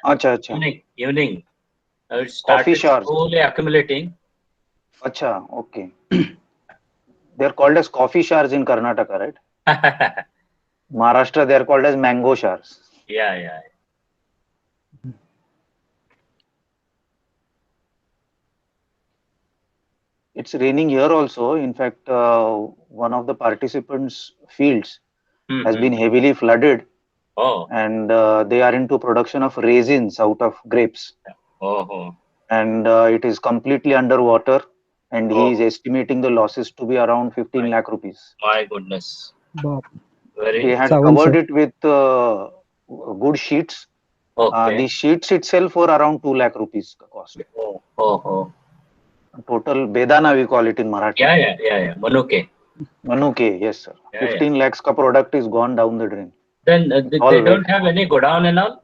अच्छा अच्छा. Evening. It Coffee started showers. slowly accumulating. Acha, okay. They're called as coffee showers in Karnataka, right? Yeah, Maharashtra, they're called as mango showers. yeah. It's raining here also. In fact, one of the participants' fields has Mm-hmm. been heavily flooded, Oh, and they are into production of raisins out of grapes, oh, and it is completely underwater. And he is oh. estimating the losses to be around My, 15 lakh rupees. my goodness. Bob. They Very had Sawan covered sir. it with good sheets. okay. The sheets itself were around 2 lakh rupees cost. Oh. Total bedana we call it in Marathi. Yeah. Manuke. Manuke, yes sir. Yeah. 15 lakhs ka product is gone down the drain. Then It's they all don't wet. have any godown and all?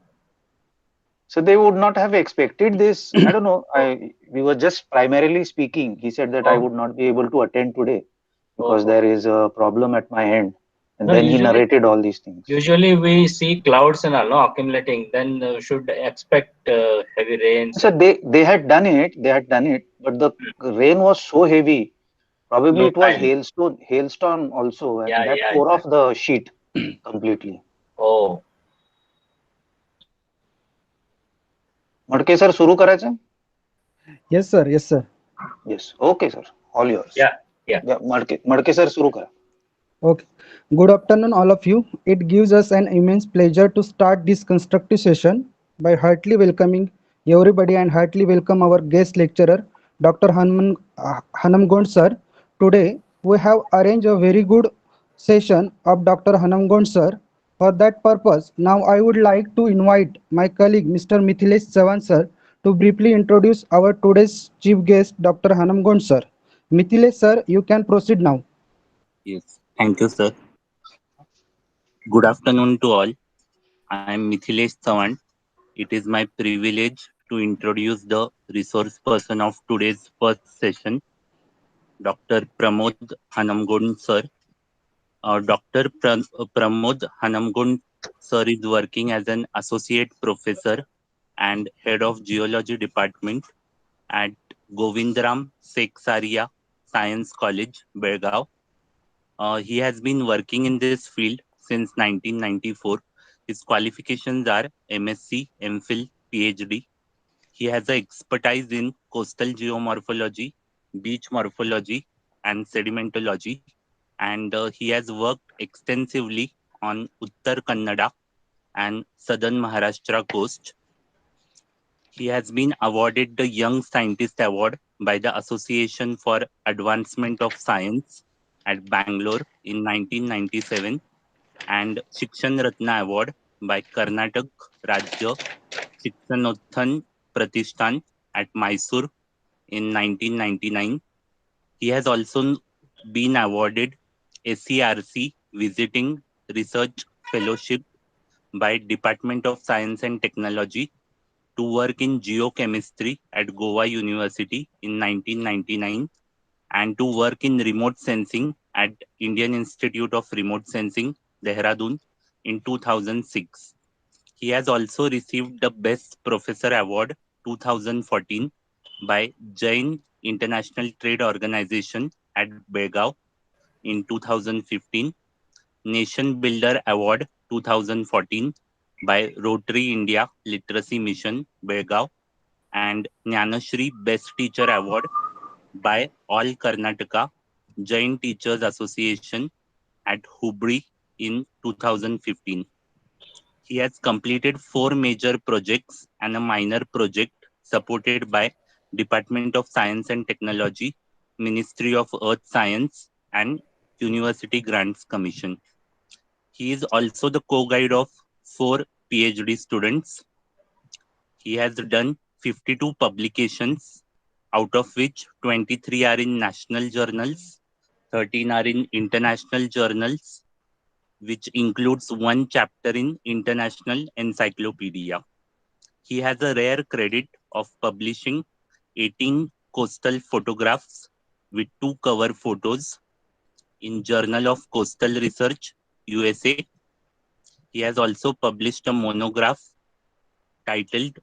So they would not have expected this. I don't know. Oh, We were just primarily speaking. He said that I oh, would not be able to attend today because oh. there is a problem at my end. And No, then he narrated all these things. usually we see clouds and all no, accumulating. Then should expect heavy rains. So they had done it. They had done it, but the rain was so heavy. Probably No it was time. hailstorm also, and that Yeah. tore off the sheet completely. Oh, मडके sir सुरू करायचं? Yes sir. Yes sir. Yes. Okay, sir. All yours. yeah, yeah. Yeah, मडके sir सुरू करा. Okay. Good afternoon, all of you. It gives us an immense pleasure to start this constructive session by heartily welcoming everybody and heartily welcome our guest lecturer, Dr. Hanamgond sir. Today, we have arranged a very good session of Dr. Hanamgond sir. For that purpose, now I would like to invite my colleague, Mr. Mithilesh Chavan sir, to briefly introduce our today's chief guest, Dr. Hanamgond sir. Mithilesh sir, you can proceed now. Yes, thank you, sir. Good afternoon to all. I am Mithilesh Chavan. It is my privilege to introduce the resource person of today's first session, Dr. Pramod Hanamgond, sir. Pramod Hanamgond, sir, is working as an associate professor and head of geology department at Govindram Seksaria Science College, Belgaum. He has been working in this field since 1994. His qualifications are MSc, MPhil, PhD. He has an expertise in coastal geomorphology, beach morphology, and sedimentology. And he has worked extensively on Uttar Kannada and southern Maharashtra coast. He has been awarded the Young Scientist Award by the Association for Advancement of Science at Bangalore in 1997 and Shikshan Ratna Award by Karnataka Rajya Shikshanothan Pratishthan at Mysore in 1999. He has also been awarded SCRC Visiting Research Fellowship by Department of Science and Technology to work in geochemistry at Goa University in 1999 and to work in remote sensing at Indian Institute of Remote Sensing, Dehradun in 2006. He has also received the Best Professor Award 2014 by Jain International Trade Organization at Belgaum in 2015, Nation Builder Award 2014 by Rotary India Literacy Mission, Belgaum, and Jnanashri Best Teacher Award by All Karnataka Jain Teachers Association at Hubli in 2015. He has completed 4 major projects and a minor project supported by Department of Science and Technology, Ministry of Earth Science, and University Grants Commission. He is also the co-guide of 4 PhD students. He has done 52 publications, out of which 23 are in national journals, 13 are in international journals, which includes 1 chapter in International Encyclopedia. He has a rare credit of publishing 18 coastal photographs with 2 cover photos in Journal of Coastal Research, USA. He has also published a monograph titled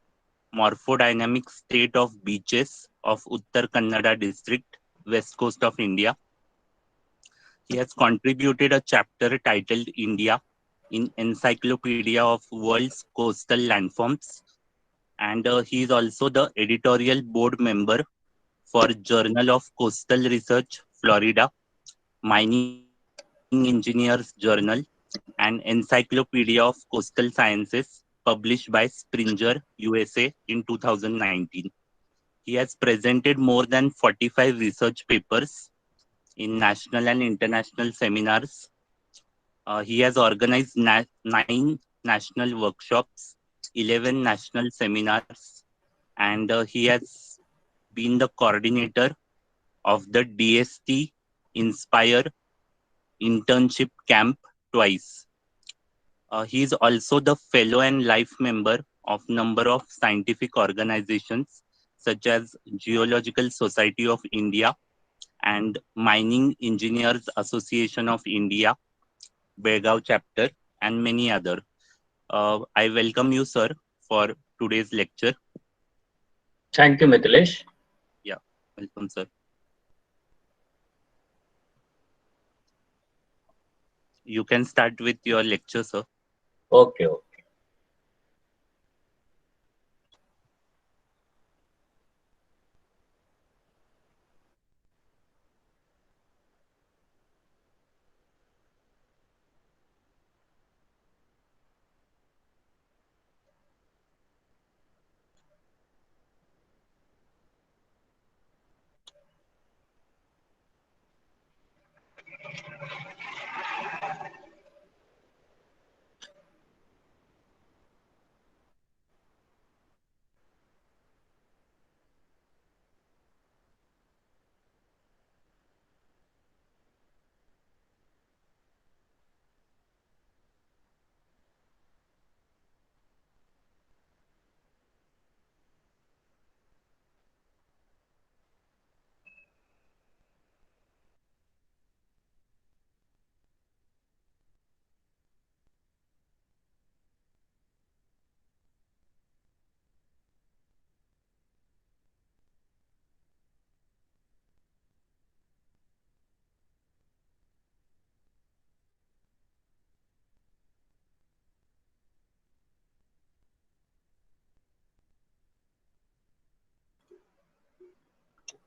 Morphodynamic State of Beaches of Uttar Kannada District, West Coast of India. He has contributed a chapter titled India in Encyclopedia of World's Coastal Landforms, and he is also the editorial board member for Journal of Coastal Research, Florida, Mining Engineers Journal, and Encyclopedia of Coastal Sciences, published by Springer, USA in 2019. He has presented more than 45 research papers in national and international seminars. He has organized 9 national workshops, 11 national seminars, and he has been the coordinator of the DST Inspire internship camp twice. He is also the fellow and life member of number of scientific organizations such as Geological Society of India and Mining Engineers Association of India, Belgaum chapter, and many other. I welcome you, sir, for today's lecture. Thank you, Mithilesh. Yeah, welcome, sir. You can start with your lecture, sir. Okay.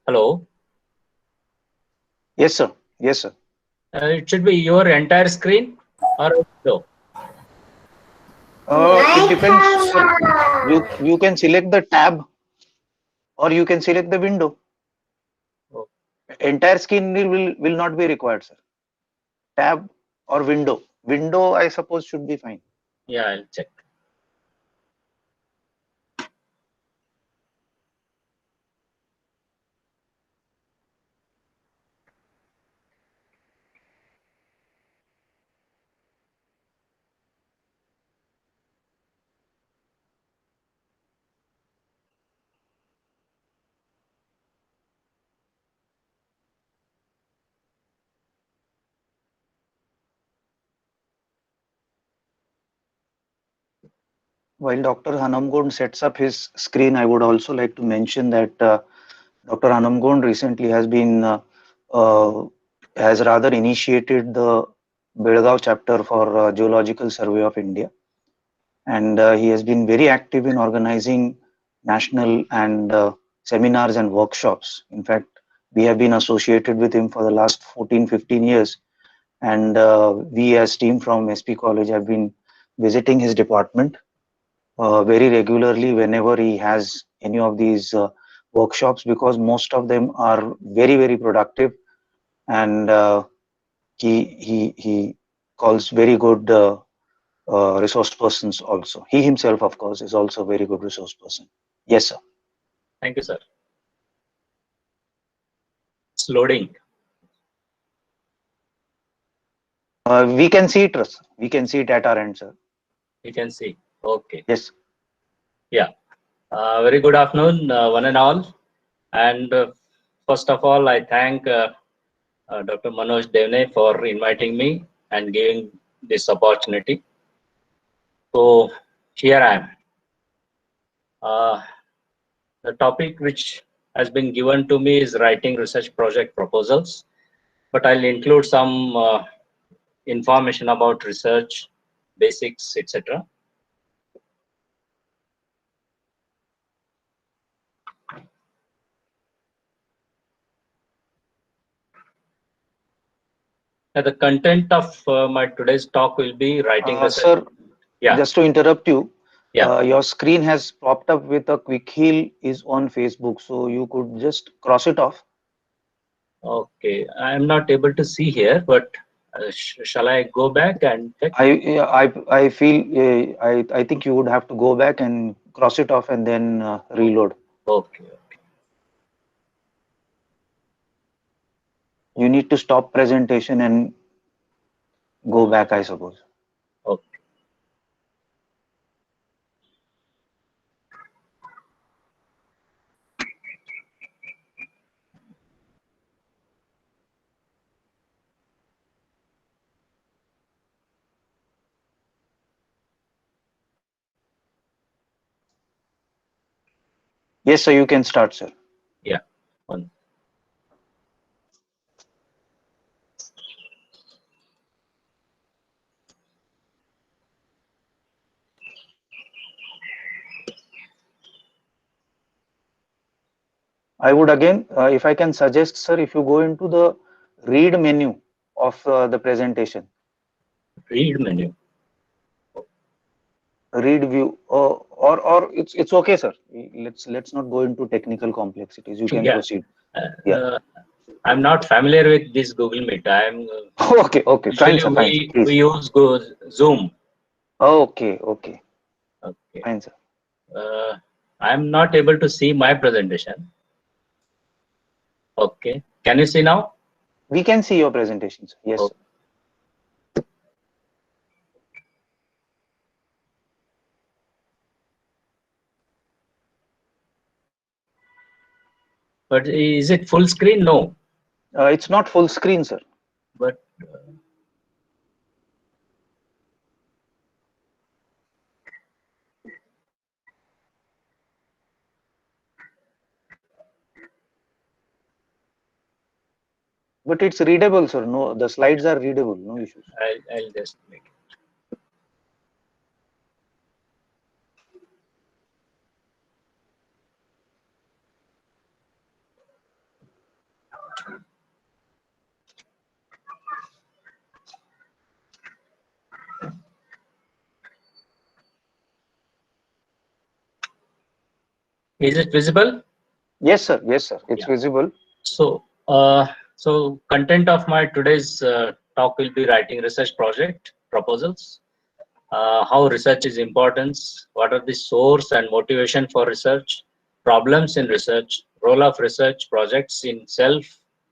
Hello. Yes, sir. Yes, sir. It should be your entire screen or no? It depends, sir. You can select the tab or you can select the window. Oh. Entire screen will not be required, sir. Tab or window. Window, I suppose, should be fine. Yeah, I'll check. While Dr. Hanamgond sets up his screen, I would also like to mention that Dr. Hanamgond recently has rather initiated the Belgaum chapter for Geological Survey of India, and he has been very active in organizing national and seminars and workshops. In fact, we have been associated with him for the last 14-15 years, and we as team from SP College have been visiting his department very regularly whenever he has any of these workshops, because most of them are very productive, and he calls very good resource persons also. He himself, of course, is also a very good resource person. Yes, sir. Thank you, sir. It's loading. We can see it, sir. We can see it at our end, sir. You can see. Okay. Yes. Yeah. Very good afternoon, one and all. And first of all, I thank Dr. Manoj Devne for inviting me and giving this opportunity. So here I am. The topic which has been given to me is writing research project proposals, but I'll include some information about research, basics, etc. The content of my today's talk will be writing research. Sir, Yeah. just to interrupt you, Yeah. your screen has popped up with a quick heal is on Facebook, so you could just cross it off. Okay, I'm not able to see here, but shall I go back and check? I feel I think you would have to go back and cross it off and then reload. Okay. You need to stop presentation and go back, I suppose. Okay. Yes, sir, you can start, sir. Yeah. One. I would again, if I can suggest, sir, if you go into the read menu of the presentation, Read menu. read view, or it's okay, sir. Let's not go into technical complexities. You can Yeah. proceed. Yeah. I'm not familiar with this Google Meet. I'm Okay, fine, sir, fine, sir, we use Zoom. Okay, Okay. fine, sir. I'm not able to see my presentation. Okay. Can you see now? We can see your presentations. Yes. Okay. Sir. But is it full screen? No. It's not full screen, sir. But But it's readable, sir. No, the slides are readable. No issues. I'll just make it. Is it visible? Yes, sir. Yes, sir. It's Yeah. visible. So, so content of my today's talk will be writing research project proposals, how research is important, what are the source and motivation for research, problems in research, role of research projects in self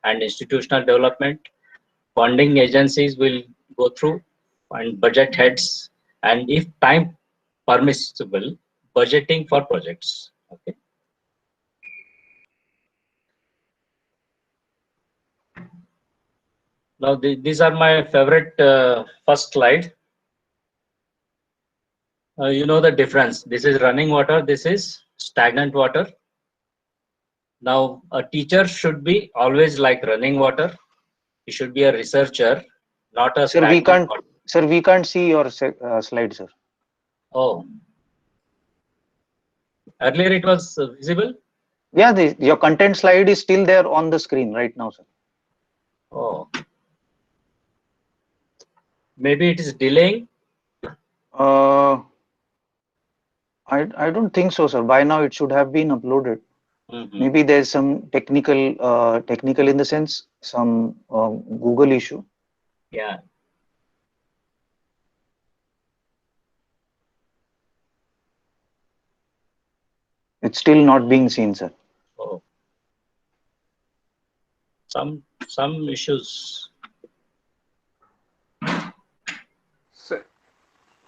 and institutional development, funding agencies will go through, and budget heads, and if time permissible, budgeting for projects. Okay. Now, these are my favorite first slide. You know the difference. This is running water. This is stagnant water. Now, a teacher should be always like running water. He should be a researcher, not a Sir, we stagnant can't. water. Sir, we can't see your slide, sir. Oh, earlier it was visible. Yeah, your content slide is still there on the screen right now, sir. Oh, maybe it is delaying. I don't think so, sir. By now it should have been uploaded. Maybe there's some technical in the sense, some Google issue. Yeah. It's still not being seen, sir. Oh. Some issues.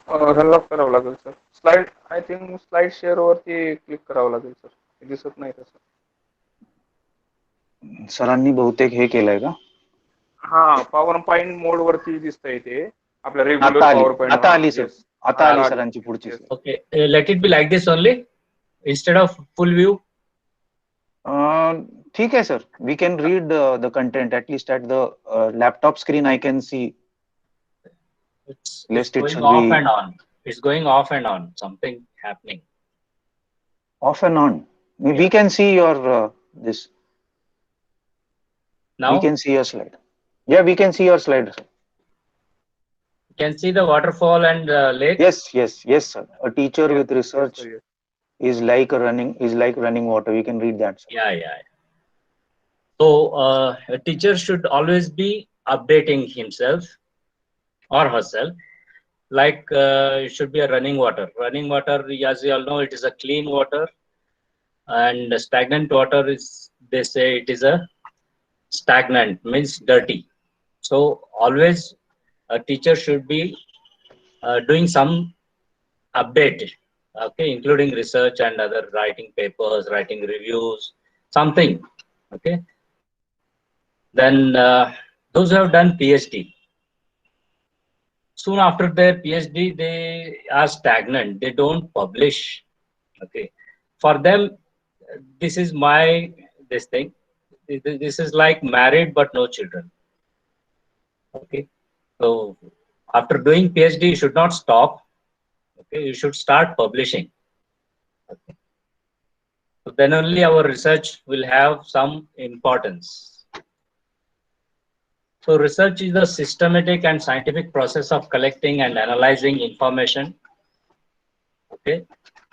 Run करावं लागेल sir. Slide I think slide share वरती click करावं लागेल sir. दिसत नाही तसं. सरांनी बहुतेक हे केलंय का? हा, पॉवर पॉइंट मोड वरती दिसतंय ते आपल्या रेग्युलर आता आली, पॉवर पॉइंट. आता आली सर. आता आली सरांची पुढची. Okay, let it be like this only. instead of full view? ठीक है sir, we can read the content at least at the laptop screen. I can see. It's Lest it going should off be and on. It's going off and on. Something happening. off and on. We Yeah. can see your this. We Now can see your slide. Yeah, we can see your slide, sir. you can see the waterfall and lake. Yes, yes, yes, sir. A teacher Yes, with yes, research sir, yes. is like running water. We can read that, sir. Yeah, yeah. So a teacher should always be updating himself or herself. Like it should be a running water. Running water, as you all know, it is a clean water, and stagnant water is, they say, it is a stagnant, means dirty. So always a teacher should be doing some update, okay, including research and other writing papers, writing reviews, something, okay. Then those who have done PhD, soon after their PhD, they are stagnant. They don't publish. Okay, for them, this is this thing. This is like married but no children. Okay, so after doing PhD, you should not stop. Okay, you should start publishing. Okay, so then only our research will have some importance. So research is the systematic and scientific process of collecting and analyzing information, okay,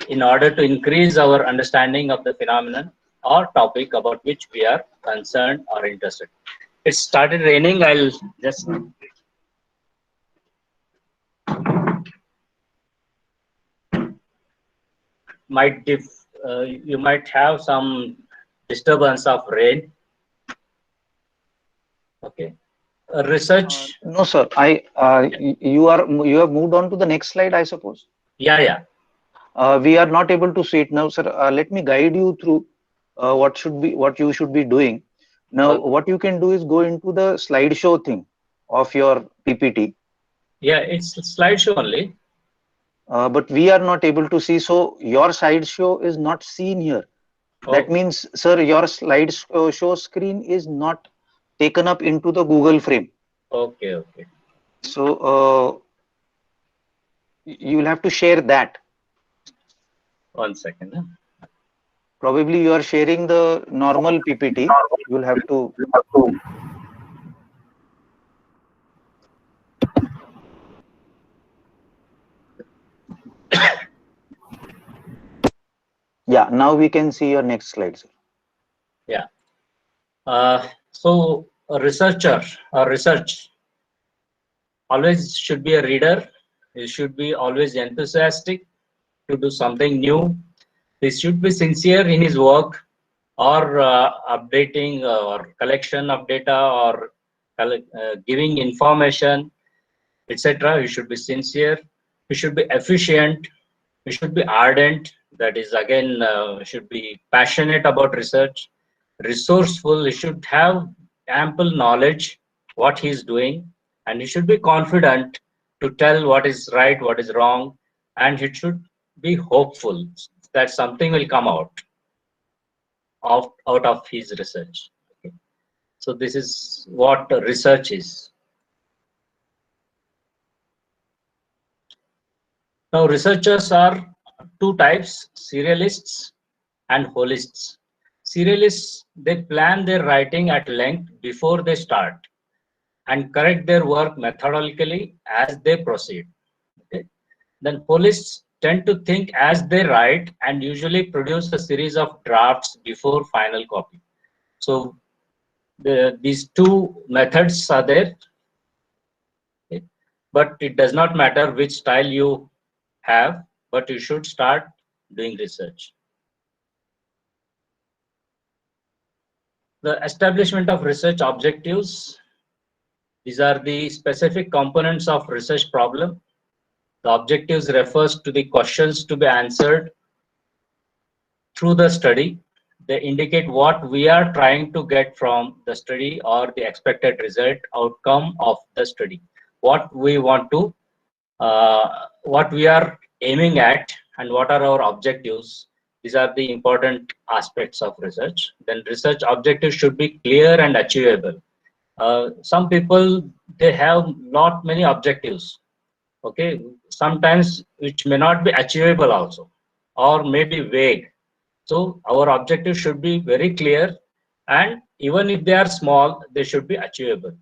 in order to increase our understanding of the phenomenon or topic about which we are concerned or interested. It started raining. I'll just you might have some disturbance of rain. Okay. Research. No, sir. You have moved on to the next slide, I suppose. Yeah, yeah. We are not able to see it now, sir. Let me guide you through what you should be doing. Now, Okay. what you can do is go into the slideshow thing of your PPT. Yeah, it's a slideshow only. But we are not able to see, so your slideshow is not seen here. That Oh, means, sir, your slideshow screen is not taken up into the Google frame. okay, okay. So you will have to share that. 1 second. Huh? Probably you are sharing the normal PPT. You will have to. Yeah, now we can see your next slide, sir. Yeah. So a researcher or research always should be a reader. He should be always enthusiastic to do something new. He should be sincere in his work, or updating or collection of data, or giving information, etc. He should be sincere. He should be efficient. He should be ardent. That is, again, should be passionate about research. Resourceful. He should have ample knowledge what he is doing, and he should be confident to tell what is right, what is wrong, and he should be hopeful that something will come out of his research. Okay. So this is what research is. Now researchers are two types: serialists and holists. Serialists, they plan their writing at length before they start and correct their work methodically as they proceed. Okay. Then holists tend to think as they write and usually produce a series of drafts before final copy. So these two methods are there, okay? But it does not matter which style you have, but you should start doing research. The establishment of research objectives. These are the specific components of research problem. The objectives refers to the questions to be answered through the study. They indicate what we are trying to get from the study or the expected result outcome of the study. What we want to, what we are aiming at, and what are our objectives. These are the important aspects of research. Then research objectives should be clear and achievable. Some people, they have not many objectives. Okay, sometimes which may not be achievable also, or maybe vague. So our objective should be very clear, and even if they are small, they should be achievable,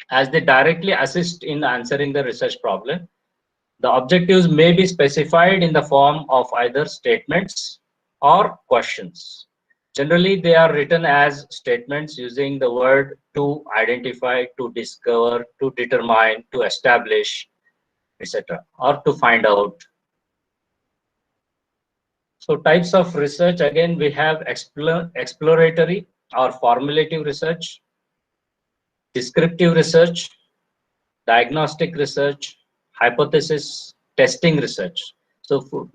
as they directly assist in answering the research problem. The objectives may be specified in the form of either statements or questions. Generally, they are written as statements using the word to identify, to discover, to determine, to establish, etc., or to find out. So types of research, again, we have exploratory or formulative research, descriptive research, diagnostic research, hypothesis testing research. So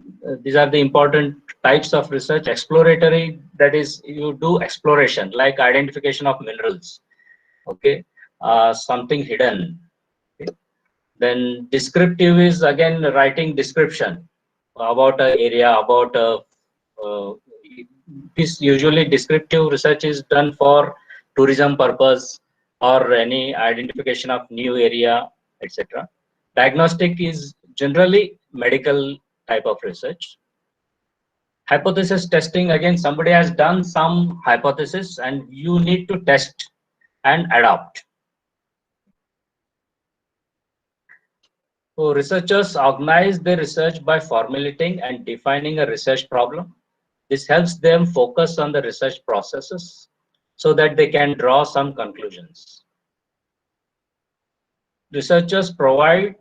these are the important types of research. Exploratory, that is, you do exploration like identification of minerals, okay, something hidden. Okay. Then descriptive is again writing description about an area, about a this usually descriptive research is done for tourism purpose or any identification of new area, etc. Diagnostic is generally medical type of research. Hypothesis testing, again, somebody has done some hypothesis and you need to test and adopt. So researchers organize their research by formulating and defining a research problem. This helps them focus on the research processes so that they can draw some conclusions. Researchers provide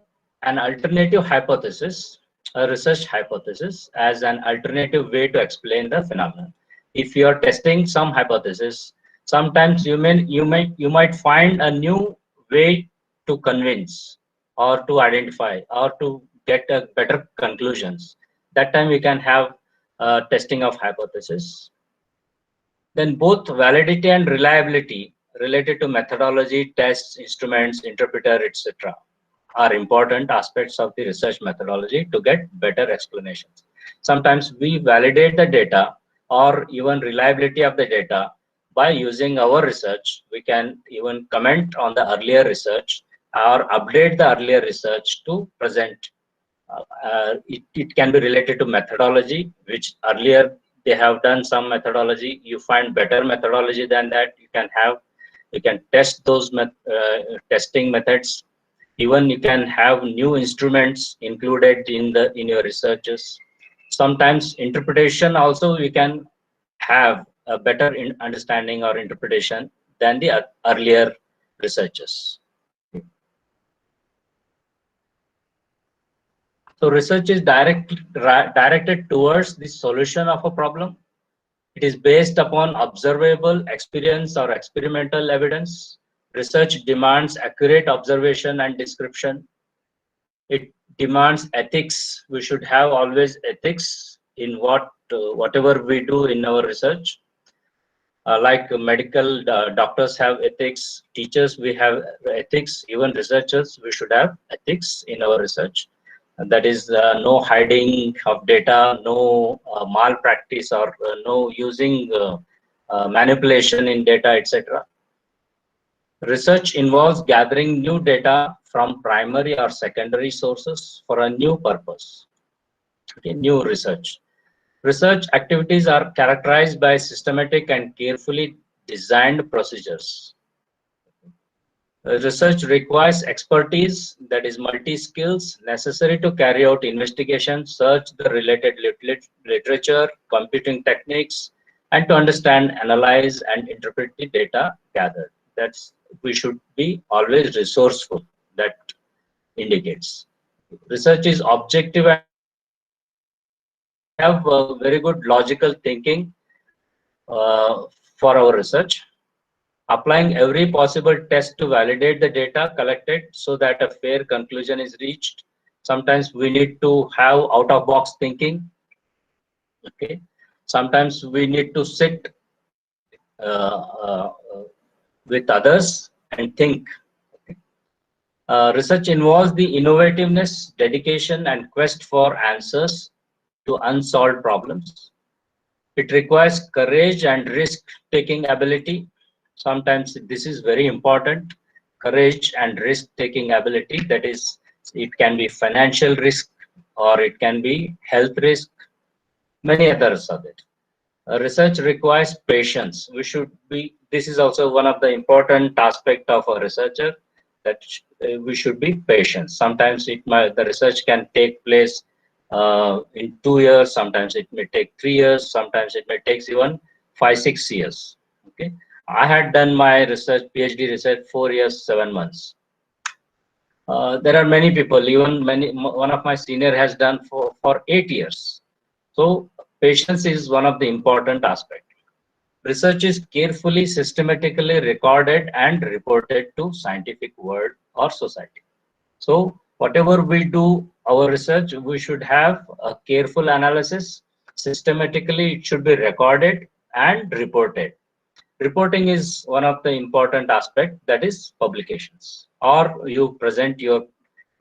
an alternative hypothesis, a research hypothesis, as an alternative way to explain the phenomenon. If you are testing some hypothesis, sometimes you might find a new way to convince or to identify or to get a better conclusions. That time we can have testing of hypothesis. Then both validity and reliability related to methodology, tests, instruments, interpreter, etc. are important aspects of the research methodology to get better explanations. Sometimes we validate the data or even reliability of the data by using our research. We can even comment on the earlier research or update the earlier research to present. It can be related to methodology, which earlier they have done some methodology. You find better methodology than that. You can test those testing methods. Even you can have new instruments included in your researches. Sometimes interpretation also, you can have a better understanding or interpretation than the earlier researches. So research is directed towards the solution of a problem. It is based upon observable experience or experimental evidence. Research demands accurate observation and description. It demands ethics. We should have always ethics in whatever we do in our research. Like medical doctors have ethics, teachers we have ethics, even researchers we should have ethics in our research. That is no hiding of data, no malpractice, or no using manipulation in data, etc. Research involves gathering new data from primary or secondary sources for a new purpose. Okay, new research. Research activities are characterized by systematic and carefully designed procedures. Research requires expertise, that is multi-skills, necessary to carry out investigation, search the related literature, computing techniques, and to understand, analyze, and interpret the data gathered. That's, we should be always resourceful, that indicates. Research is objective and have very good logical thinking for our research. Applying every possible test to validate the data collected so that a fair conclusion is reached. Sometimes we need to have out-of-box thinking. Okay. Sometimes we need to sit with others and think. Okay. Research involves the innovativeness, dedication, and quest for answers to unsolved problems. It requires courage and risk-taking ability. Sometimes this is very important. Courage and risk-taking ability. That is, it can be financial risk or it can be health risk. Many others of it. Research requires patience. This is also one of the important aspect of a researcher, that we should be patient. Sometimes the research can take place in 2 years, sometimes it may take 3 years, sometimes it may take even 5, 6 years. Okay, I had done my research, PhD research, 4 years, 7 months. There are many people, even one of my senior has done for 8 years. So patience is one of the important aspects. Research is carefully, systematically recorded and reported to scientific world or society. So whatever we do, our research, we should have a careful analysis. Systematically, it should be recorded and reported. Reporting is one of the important aspect, that is publications, or you present your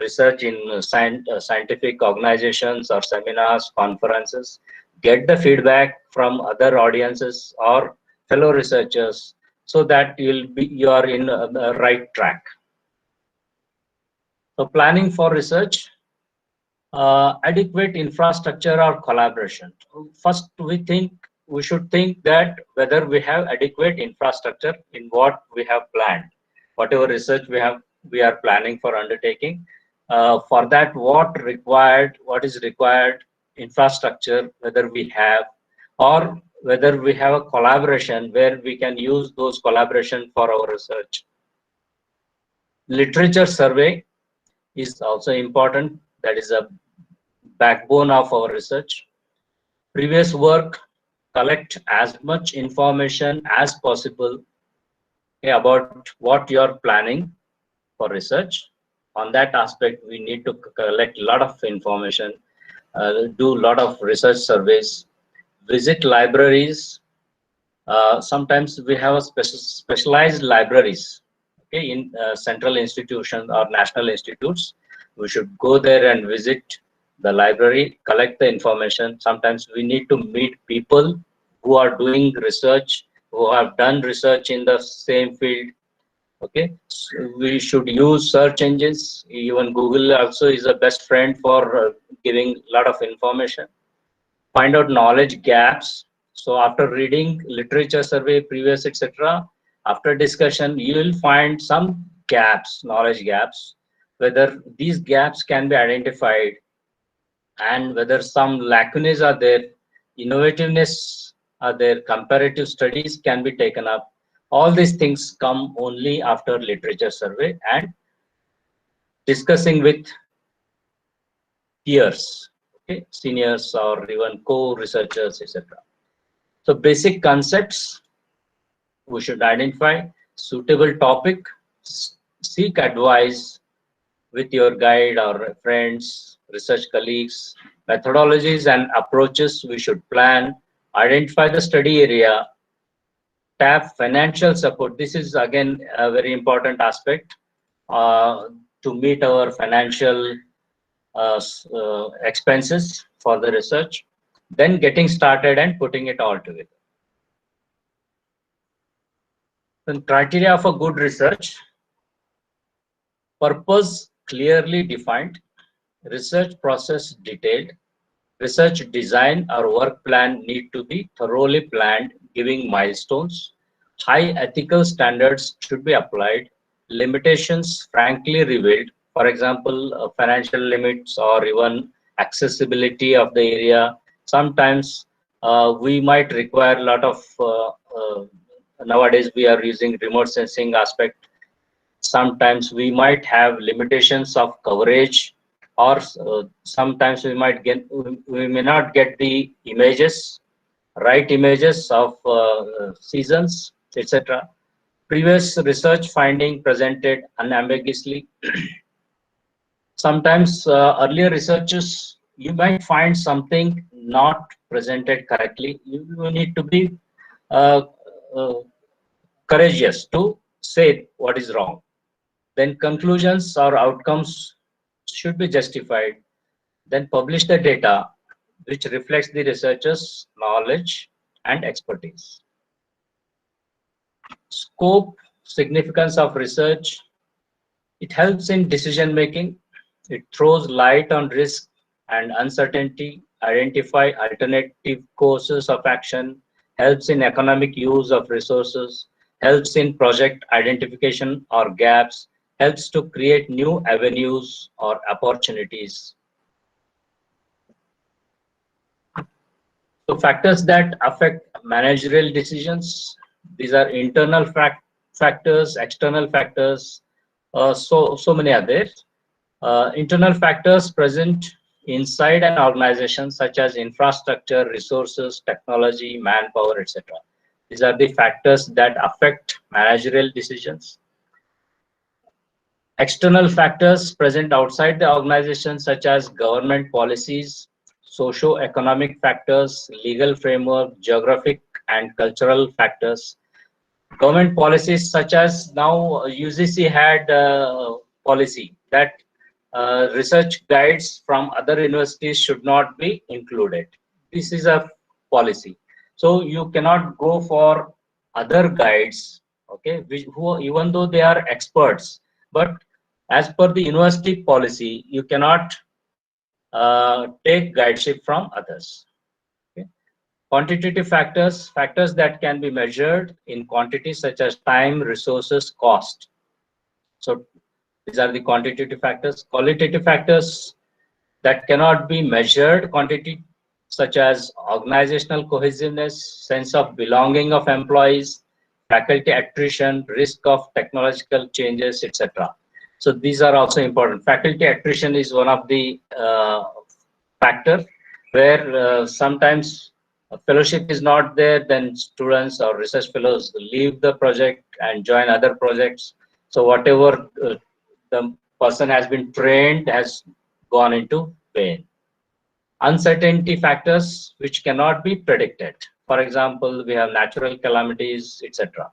research in scientific organizations or seminars, conferences, get the feedback from other audiences or fellow researchers, so that you are in the right track. So planning for research, adequate infrastructure or collaboration. First, we should think that whether we have adequate infrastructure in what we have planned, whatever research we are planning for undertaking. For that, what is required infrastructure, whether we have, or whether we have a collaboration where we can use those collaboration for our research. Literature survey is also important. That is a backbone of our research. Previous work, collect as much information as possible about what you're planning for research. On that aspect, we need to collect a lot of information, do a lot of research surveys, visit libraries. Sometimes we have a specialized libraries, okay, in central institutions or national institutes. We should go there and visit the library, collect the information. Sometimes we need to meet people who are doing research, who have done research in the same field. Okay, so we should use search engines. Even Google also is a best friend for giving a lot of information. Find out knowledge gaps. So after reading literature survey, previous, etc., after discussion, you will find some gaps, knowledge gaps, whether these gaps can be identified and whether some lacunae are there, innovativeness are there, comparative studies can be taken up. All these things come only after literature survey and discussing with peers, okay, seniors or even co-researchers, etc. So basic concepts, we should identify suitable topic, seek advice with your guide or friends, research colleagues, methodologies and approaches we should plan, identify the study area, tap financial support. This is again a very important aspect to meet our financial expenses for the research, then getting started and putting it all together. The criteria of a good research: purpose clearly defined, research process detailed, research design or work plan need to be thoroughly planned, giving milestones, high ethical standards should be applied, limitations frankly revealed, for example, financial limits or even accessibility of the area. Sometimes we might require a lot of, nowadays we are using remote sensing aspect. Sometimes we might have limitations of coverage, or sometimes we may not get the images, right images of seasons, etc. Previous research finding presented unambiguously. Sometimes earlier researchers, you might find something not presented correctly. You need to be uh, uh, courageous to say what is wrong. Then conclusions or outcomes should be justified. Then publish the data which reflects the researcher's knowledge and expertise. Scope, significance of research. It helps in decision making. It throws light on risk and uncertainty, identify alternative courses of action, helps in economic use of resources, helps in project identification or gaps, helps to create new avenues or opportunities. So factors that affect managerial decisions, these are internal factors, external factors, so many others. Internal factors present inside an organization such as infrastructure, resources, technology, manpower, etc. These are the factors that affect managerial decisions. External factors present outside the organization such as government policies, socio-economic factors, legal framework, geographic and cultural factors. Government policies such as now UGC had a policy that research guides from other universities should not be included. This is a policy. So you cannot go for other guides, okay, who even though they are experts, but as per the university policy, you cannot take guideship from others. Okay. Quantitative factors, factors that can be measured in quantities such as time, resources, cost. So these are the quantitative factors. Qualitative factors that cannot be measured quantity, such as organizational cohesiveness, sense of belonging of employees, faculty attrition, risk of technological changes, etc. So these are also important. Faculty attrition is one of the factor where sometimes a fellowship is not there, then students or research fellows leave the project and join other projects. So whatever the person has been trained has gone into vain. Uncertainty factors which cannot be predicted. For example, we have natural calamities, etc.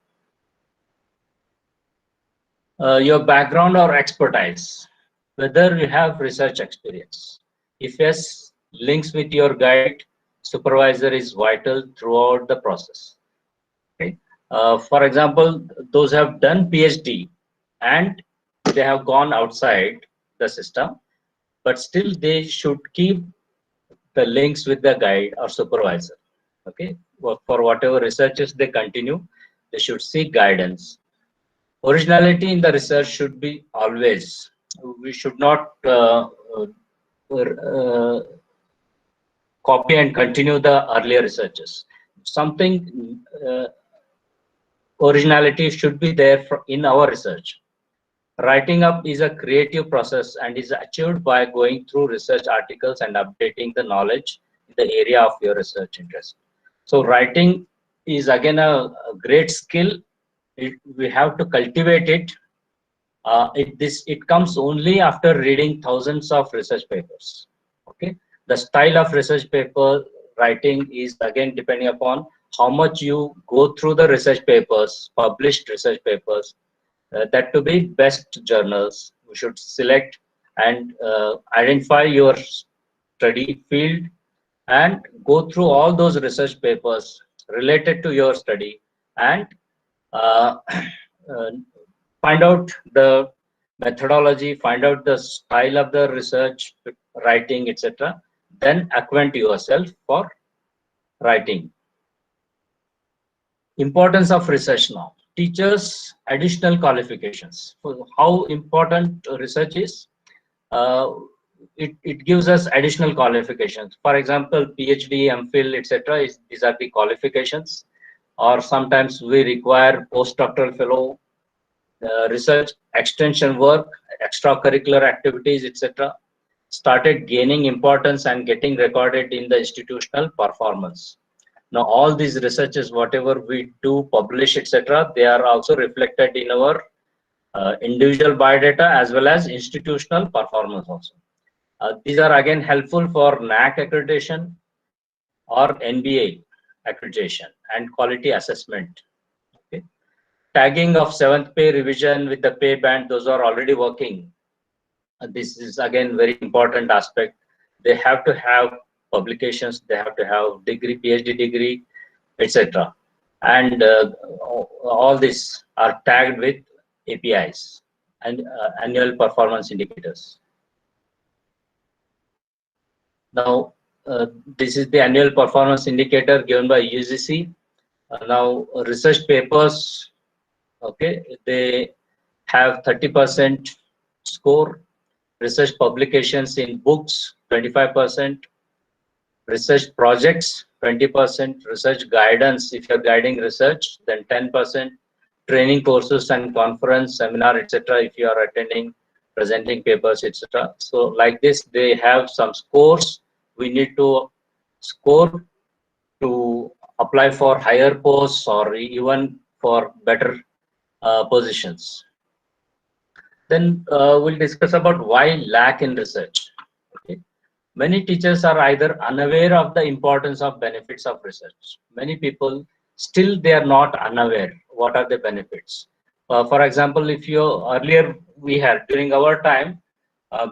Your background or expertise, whether you have research experience. If yes, links with your guide supervisor is vital throughout the process. Okay. For example, those who have done PhD and they have gone outside the system, but still they should keep the links with the guide or supervisor. Okay, for whatever researches they continue, they should seek guidance. Originality in the research should be always. We should not copy and continue the earlier researches. Something originality should be there in our research. Writing up is a creative process and is achieved by going through research articles and updating the knowledge in the area of your research interest. So writing is again a great skill. We have to cultivate it. It comes only after reading thousands of research papers. Okay, the style of research paper writing is again depending upon how much you go through the research papers, published research papers. That to be best journals, we should select and identify your study field and go through all those research papers related to your study and find out the methodology, find out the style of the research writing, etc. Then acquaint yourself for writing. Importance of research now. Teachers additional qualifications. How important research is? It gives us additional qualifications. For example, PhD, MPhil, etc. These are the qualifications. Or sometimes we require postdoctoral fellow, research extension work, extracurricular activities, etc. started gaining importance and getting recorded in the institutional performance. Now all these researches, whatever we do, publish, etc., they are also reflected in our individual biodata as well as institutional performance also. These are again helpful for NAAC accreditation or NBA accreditation and quality assessment. Okay. Tagging of 7th pay revision with the pay band, those are already working. This is again very important aspect. They have to have publications, they have to have degree, PhD degree, etc. And all these are tagged with APIs and annual performance indicators. Now, this is the annual performance indicator given by UGC. Now, research papers, okay, they have 30% score. Research publications in books, 25%. Research projects, 20%. Research guidance, if you're guiding research, then 10%. Training courses and conference, seminar, etc. if you are attending, presenting papers, etc. So like this, they have some scores. We need to score to apply for higher posts or even for better positions. Then we'll discuss about why lack in research. Okay. Many teachers are either unaware of the importance of benefits of research. Many people still they are not unaware what are the benefits. For example, if you earlier we had during our time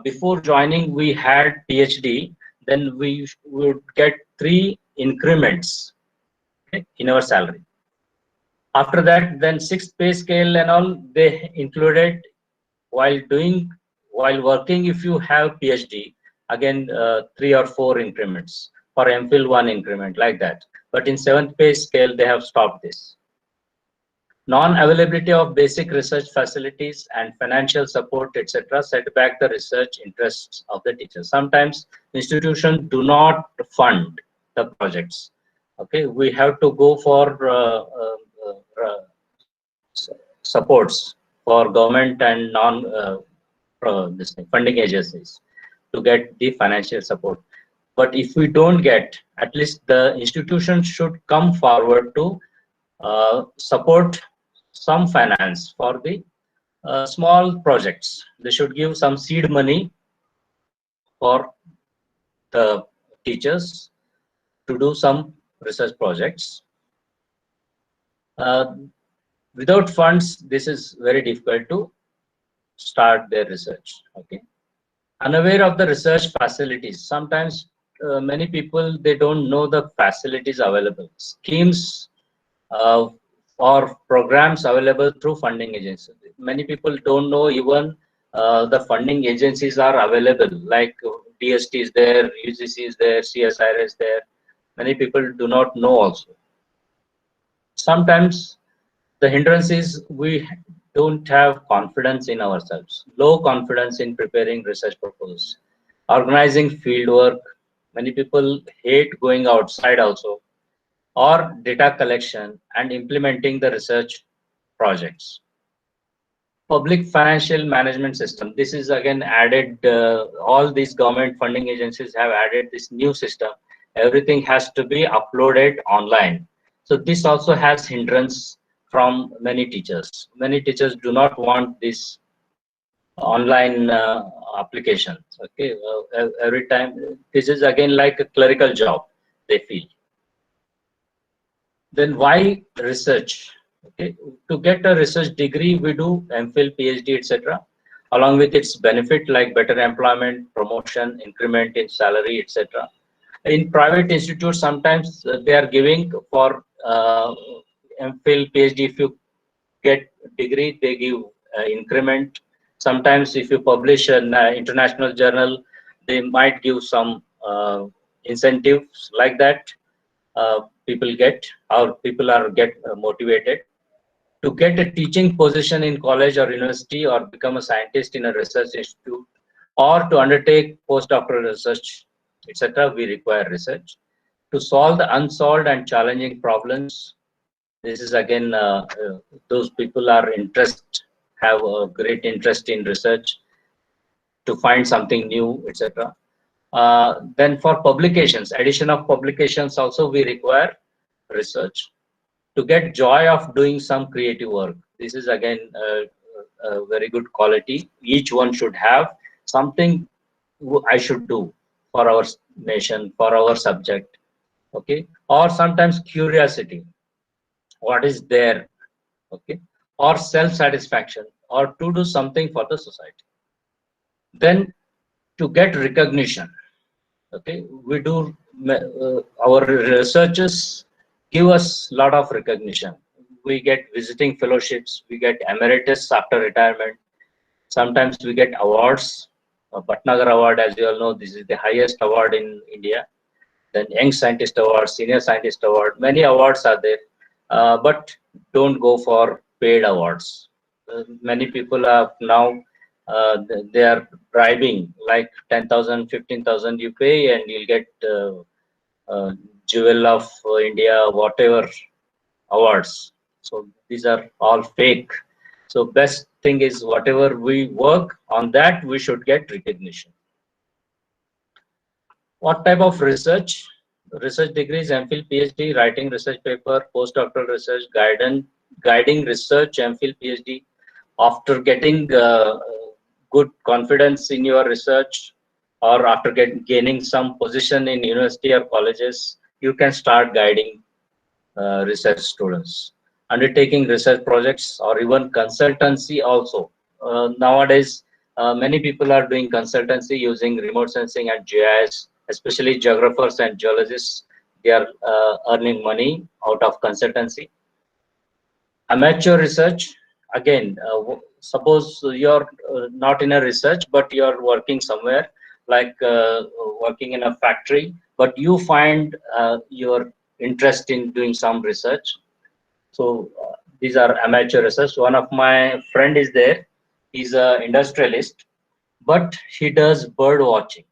before joining we had PhD, then we would get 3 increments, okay, in our salary. After that, then 6th pay scale and all they included while working. If you have PhD, again 3 or 4 increments. For MPhil 1 increment, like that. But in 7th pay scale they have stopped this. Non-availability of basic research facilities and financial support, etc., set back the research interests of the teachers. Sometimes institutions do not fund the projects. Okay, we have to go for supports for government and funding agencies to get the financial support. But if we don't get, at least the institution should come forward to support some finance for the small projects. They should give some seed money for the teachers to do some research projects. Without funds, this is very difficult to start their research. Okay. Unaware of the research facilities. Sometimes many people, they don't know the facilities available. Schemes or programs available through funding agencies. Many people don't know even the funding agencies are available, like DST is there, UGC is there, CSIR is there. Many people do not know also. Sometimes the hindrance is we don't have confidence in ourselves, low confidence in preparing research proposals, organizing field work. Many people hate going outside also, or data collection and implementing the research projects. Public financial management system. This is again added, all these government funding agencies have added this new system. Everything has to be uploaded online. So this also has hindrance from many teachers. Many teachers do not want this online applications. Okay, every time this is again like a clerical job, they feel. Then why research? Okay, to get a research degree, we do MPhil, PhD, etc. Along with its benefit like better employment, promotion, increment in salary, etc. In private institutes, sometimes they are giving for MPhil, PhD. If you get degree, they give increment. Sometimes if you publish an international journal, they might give some incentives like that. People get, or people are motivated to get a teaching position in college or university, or become a scientist in a research institute, or to undertake postdoctoral research, etc. We require research to solve the unsolved and challenging problems. This is again those people are have a great interest in research to find something new, etc. Then for publications, addition of publications also we require research to get joy of doing some creative work. This is again a very good quality. Each one should have something I should do for our nation, for our subject. Okay, or sometimes curiosity, what is there, okay, or self-satisfaction, or to do something for the society. Then to get recognition, okay, we do our researchers give us a lot of recognition. We get visiting fellowships, we get emeritus after retirement. Sometimes we get awards. Bhatnagar Award, as you all know, this is the highest award in India. Then Young Scientist Award, Senior Scientist Award, many awards are there, but don't go for paid awards. Many people have now, they are bribing like 10,000, 15,000 you pay and you'll get Jewel of India, whatever awards. So these are all fake. So best thing is whatever we work on that, we should get recognition. What type of research? Research degrees, MPhil, PhD, writing research paper, postdoctoral research, guiding research, MPhil, PhD. After getting good confidence in your research, or after gaining some position in university or colleges, you can start guiding research students. Undertaking research projects or even consultancy also. Nowadays, many people are doing consultancy using remote sensing and GIS, especially geographers and geologists. They are earning money out of consultancy. Amateur research, again, suppose you're not in a research, but you're working somewhere, like working in a factory, but you find your interest in doing some research. So these are amateur research. One of my friend is there. He's an industrialist, but he does bird watching.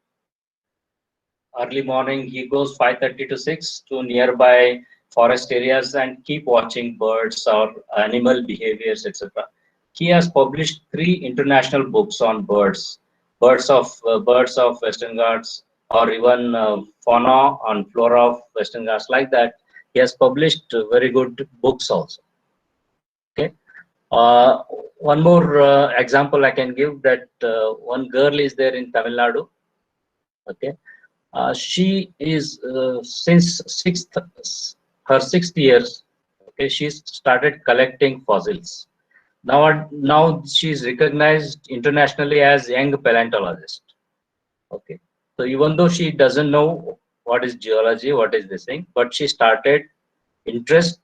Early morning, he goes 5:30 to 6 to nearby forest areas and keep watching birds or animal behaviors, etc. He has published 3 international books on birds, birds of Western Ghats, or even fauna and flora of Western Ghats, like that. He has published very good books also. Okay. One more example I can give, that one girl is there in Tamil Nadu. Okay. She is since her sixth years. Okay, she's started collecting fossils. Now she is recognized internationally as young paleontologist. Okay, so even though she doesn't know what is geology, what is this thing, but she started interest.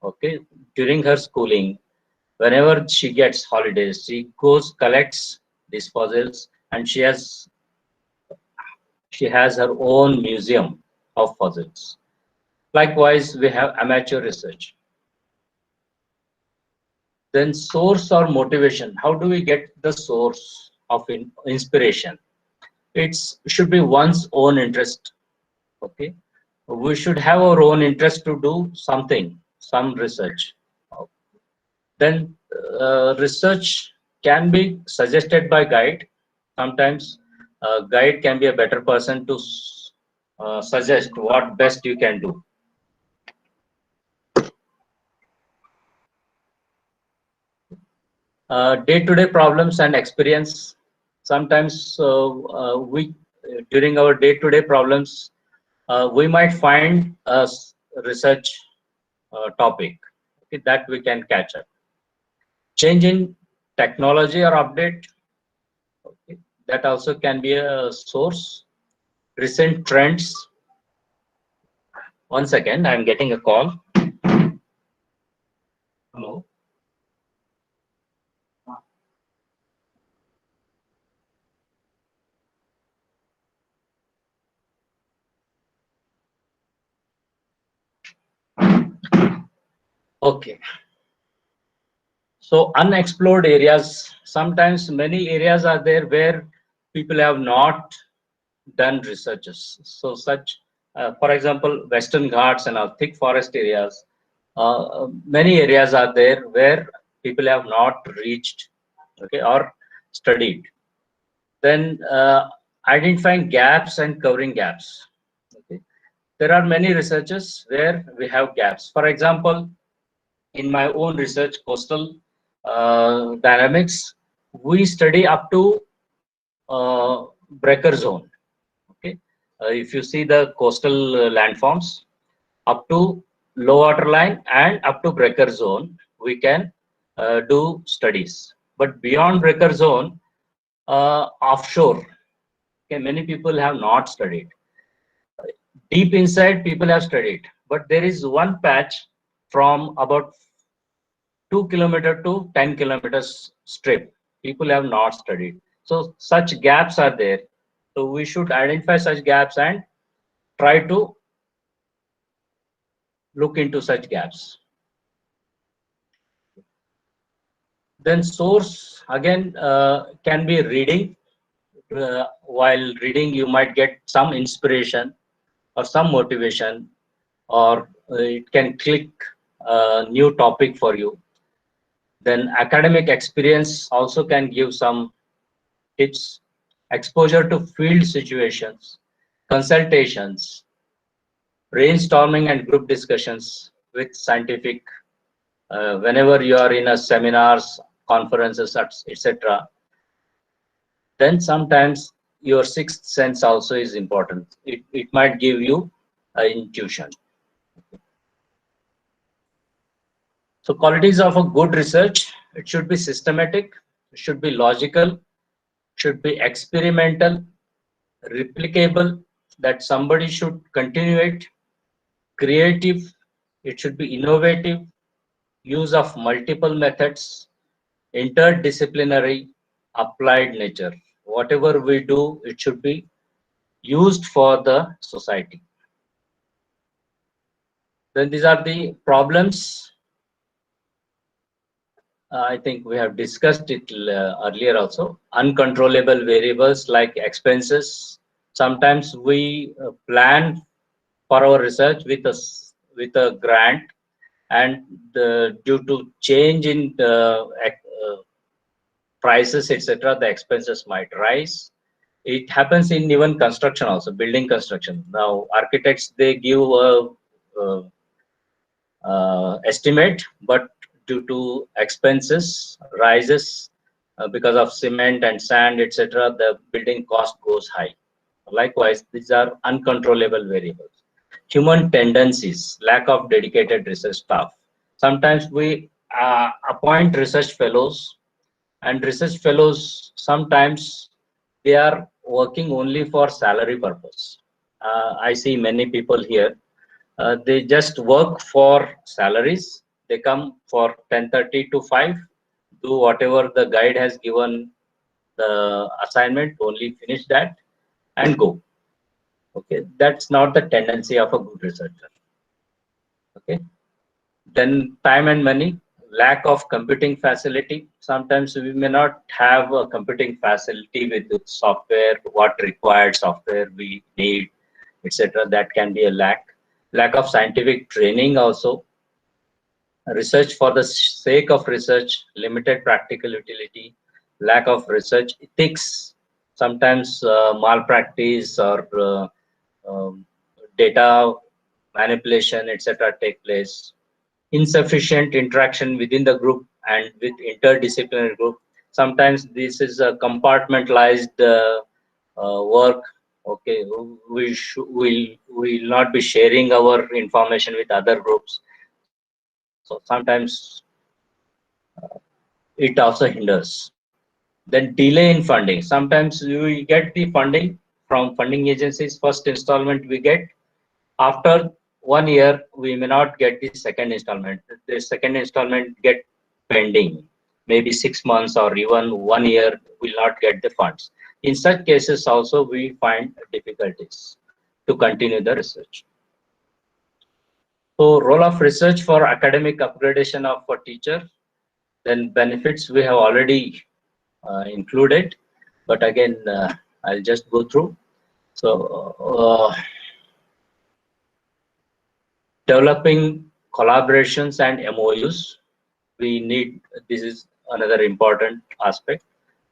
Okay, during her schooling, whenever she gets holidays, she goes collects these fossils, and she has her own museum of fossils. Likewise, we have amateur research. Then source or motivation. How do we get the source of inspiration? It should be one's own interest. Okay, we should have our own interest to do something, some research. Then research can be suggested by guide. Sometimes guide can be a better person to suggest what best you can do. Day-to-day problems and experience. Sometimes we, during our day-to-day problems, we might find a research topic, okay, that we can catch up. Change in technology or update, okay, that also can be a source. Recent trends. One second, I'm getting a call. Hello. Okay. So unexplored areas, sometimes many areas are there where people have not done researches. So such, for example, Western Ghats and our thick forest areas, many areas are there where people have not reached, okay, or studied. Then identifying gaps and covering gaps. Okay. There are many researches where we have gaps. For example, in my own research, coastal dynamics, we study up to breaker zone. Okay, if you see the coastal landforms, up to low water line and up to breaker zone, we can do studies. But beyond breaker zone, offshore, okay, many people have not studied. Deep inside, people have studied, but there is one patch from about 2 kilometer to 10 kilometers strip. People have not studied. So such gaps are there. So we should identify such gaps and try to look into such gaps. Then source again can be reading. While reading, you might get some inspiration or some motivation, or it can click a new topic for you. Then academic experience also can give some tips. Exposure to field situations, consultations, brainstorming and group discussions with scientific, whenever you are in a seminars, conferences, etc. Then sometimes your sixth sense also is important. It might give you intuition. So qualities of a good research: it should be systematic, it should be logical, should be experimental, replicable, that somebody should continue it, creative, it should be innovative, use of multiple methods, interdisciplinary, applied nature. Whatever we do, it should be used for the society. Then these are the problems. I think we have discussed it earlier also. Uncontrollable variables like expenses. Sometimes we plan for our research with a grant, and due to change in the prices, etc., the expenses might rise. It happens in even construction also, building construction. Now architects, they give estimate, but due to expenses rises because of cement and sand, etc., the building cost goes high. Likewise, these are uncontrollable variables. Human tendencies, lack of dedicated research staff. Sometimes we appoint research fellows, and research fellows, sometimes they are working only for salary purpose. I see many people here, they just work for salaries. They come for 10:30 to 5, do whatever the guide has given the assignment, only finish that and go. Okay, that's not the tendency of a good researcher. Okay, then time and money, lack of computing facility. Sometimes we may not have a computing facility with software, what required software we need, etc. That can be a lack. Lack of scientific training also. Research for the sake of research, limited practical utility, lack of research ethics. Sometimes malpractice or data manipulation, etc. take place. Insufficient interaction within the group and with interdisciplinary group. Sometimes this is a compartmentalized work. Okay, we'll not be sharing our information with other groups. So sometimes it also hinders. Then delay in funding. Sometimes we get the funding from funding agencies. First installment we get. After 1 year, we may not get the second installment. The second installment get pending. Maybe 6 months or even 1 year will not get the funds. In such cases also we find difficulties to continue the research. So role of research for academic upgradation of a teacher. Then benefits we have already included, but again I'll just go through. So developing collaborations and MOUs. We need, this is another important aspect.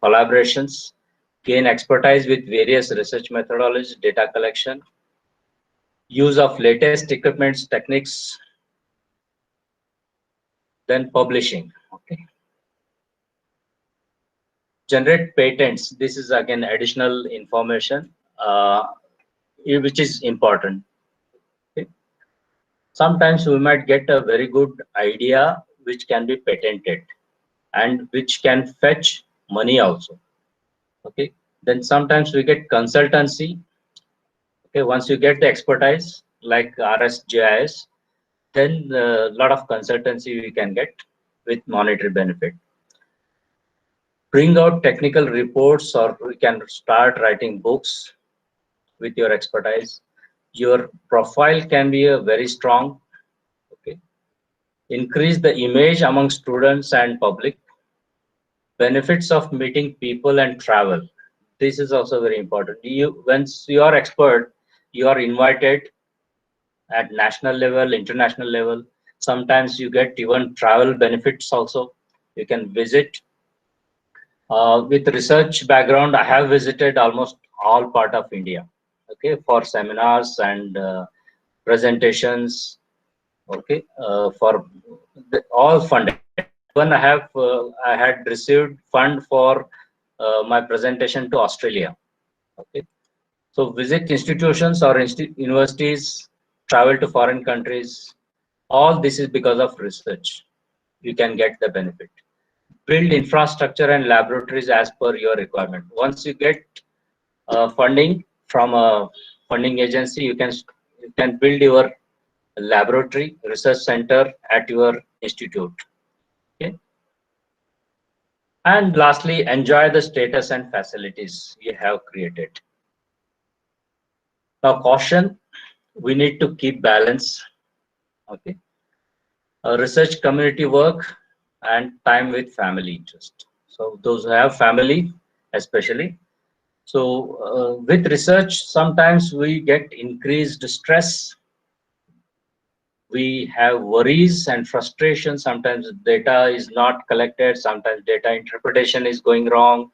Collaborations, gain expertise with various research methodologies, data collection, use of latest equipments, techniques, then publishing. Okay. Generate patents. This is again additional information which is important. Okay. Sometimes we might get a very good idea which can be patented and which can fetch money also. Okay. Then sometimes we get consultancy. Okay. Once you get the expertise, like RSGIS, then a lot of consultancy we can get with monetary benefit. Bring out technical reports, or we can start writing books with your expertise. Your profile can be a very strong. Okay. Increase the image among students and public. Benefits of meeting people and travel. This is also very important. Once you are expert, you are invited at national level, international level. Sometimes you get even travel benefits also. You can visit. With research background, I have visited almost all part of India, okay, for seminars and presentations, okay, for all funded. When I had received fund for my presentation to Australia, okay. So visit institutions or universities, travel to foreign countries. All this is because of research. You can get the benefit. Build infrastructure and laboratories as per your requirement. Once you get funding from a funding agency, you can build your laboratory research center at your institute. Okay. And lastly, enjoy the status and facilities you have created. Now, caution: we need to keep balance. Okay. Research, community work, and time with family interest. So those who have family, especially. So with research, sometimes we get increased stress. We have worries and frustration. Sometimes data is not collected. Sometimes data interpretation is going wrong.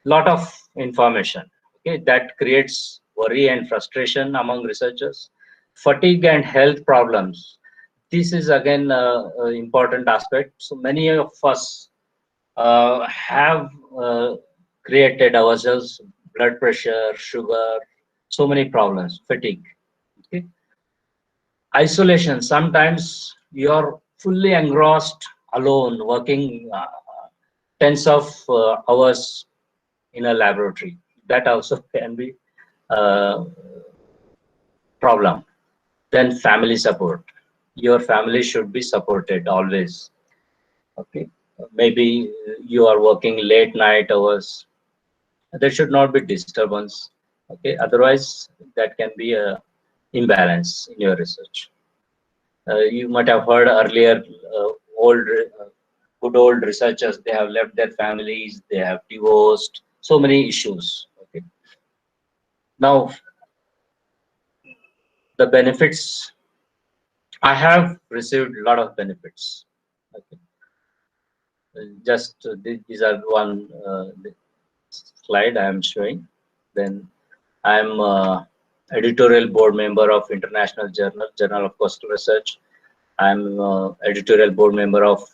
Lot of information. Okay, that creates worry and frustration among researchers. Fatigue and health problems. This is again an important aspect. So many of us have created ourselves blood pressure, sugar, so many problems, fatigue. Okay. Isolation. Sometimes you are fully engrossed, alone, working tens of hours in a laboratory. That also can be a problem. Then family support. Your family should be supported always. Okay. Maybe you are working late night hours. There should not be disturbance. Okay. Otherwise, that can be a imbalance in your research. You might have heard earlier, good old researchers, they have left their families, they have divorced, so many issues. Okay. Now, the benefits, I have received a lot of benefits. Okay. Just these are one slide I am showing. Then I am editorial board member of International Journal of Coastal Research. I'm editorial board member of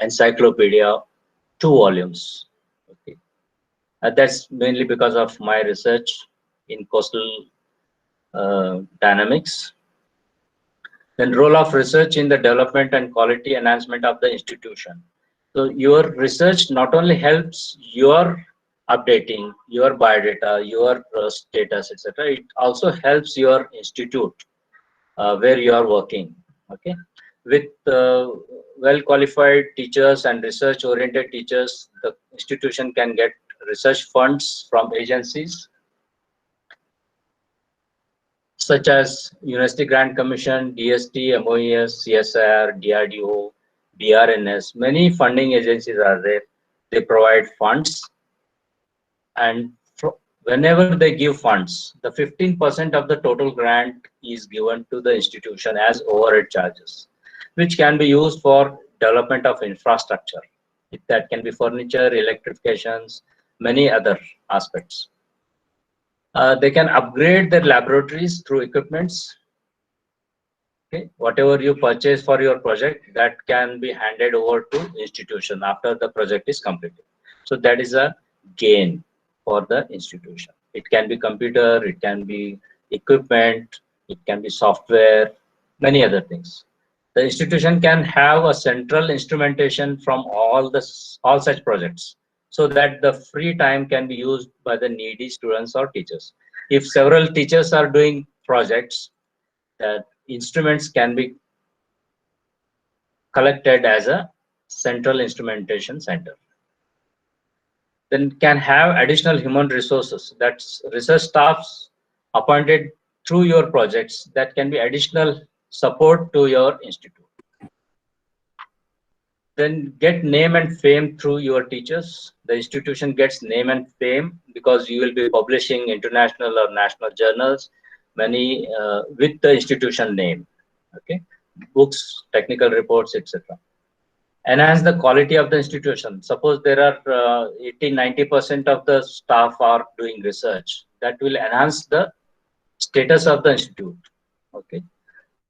Encyclopedia, 2 volumes. Okay. That's mainly because of my research in coastal dynamics. Then role of research in the development and quality enhancement of the institution. So your research not only helps your updating your biodata, your status, etc. It also helps your institute where you are working. Okay. With well qualified teachers and research oriented teachers, the institution can get research funds from agencies such as University Grant Commission, DST, MOES, CSIR, DRDO, DRNS. Many funding agencies are there. They provide funds, and whenever they give funds, the 15% of the total grant is given to the institution as overhead charges, which can be used for development of infrastructure. That can be furniture, electrifications, many other aspects. They can upgrade their laboratories through equipments. Okay. Whatever you purchase for your project, that can be handed over to institution after the project is completed. So that is a gain for the institution. It can be computer, it can be equipment, it can be software, many other things. The institution can have a central instrumentation from all such projects, so that the free time can be used by the needy students or teachers. If several teachers are doing projects, that instruments can be collected as a central instrumentation center. Then can have additional human resources, that's research staffs appointed through your projects that can be additional support to your institute. Then get name and fame through your teachers. The institution gets name and fame because you will be publishing international or national journals, many with the institution name. Okay, books, technical reports, etc. Enhance the quality of the institution. Suppose there are 80-90% of the staff are doing research, that will enhance the status of the institute. Okay,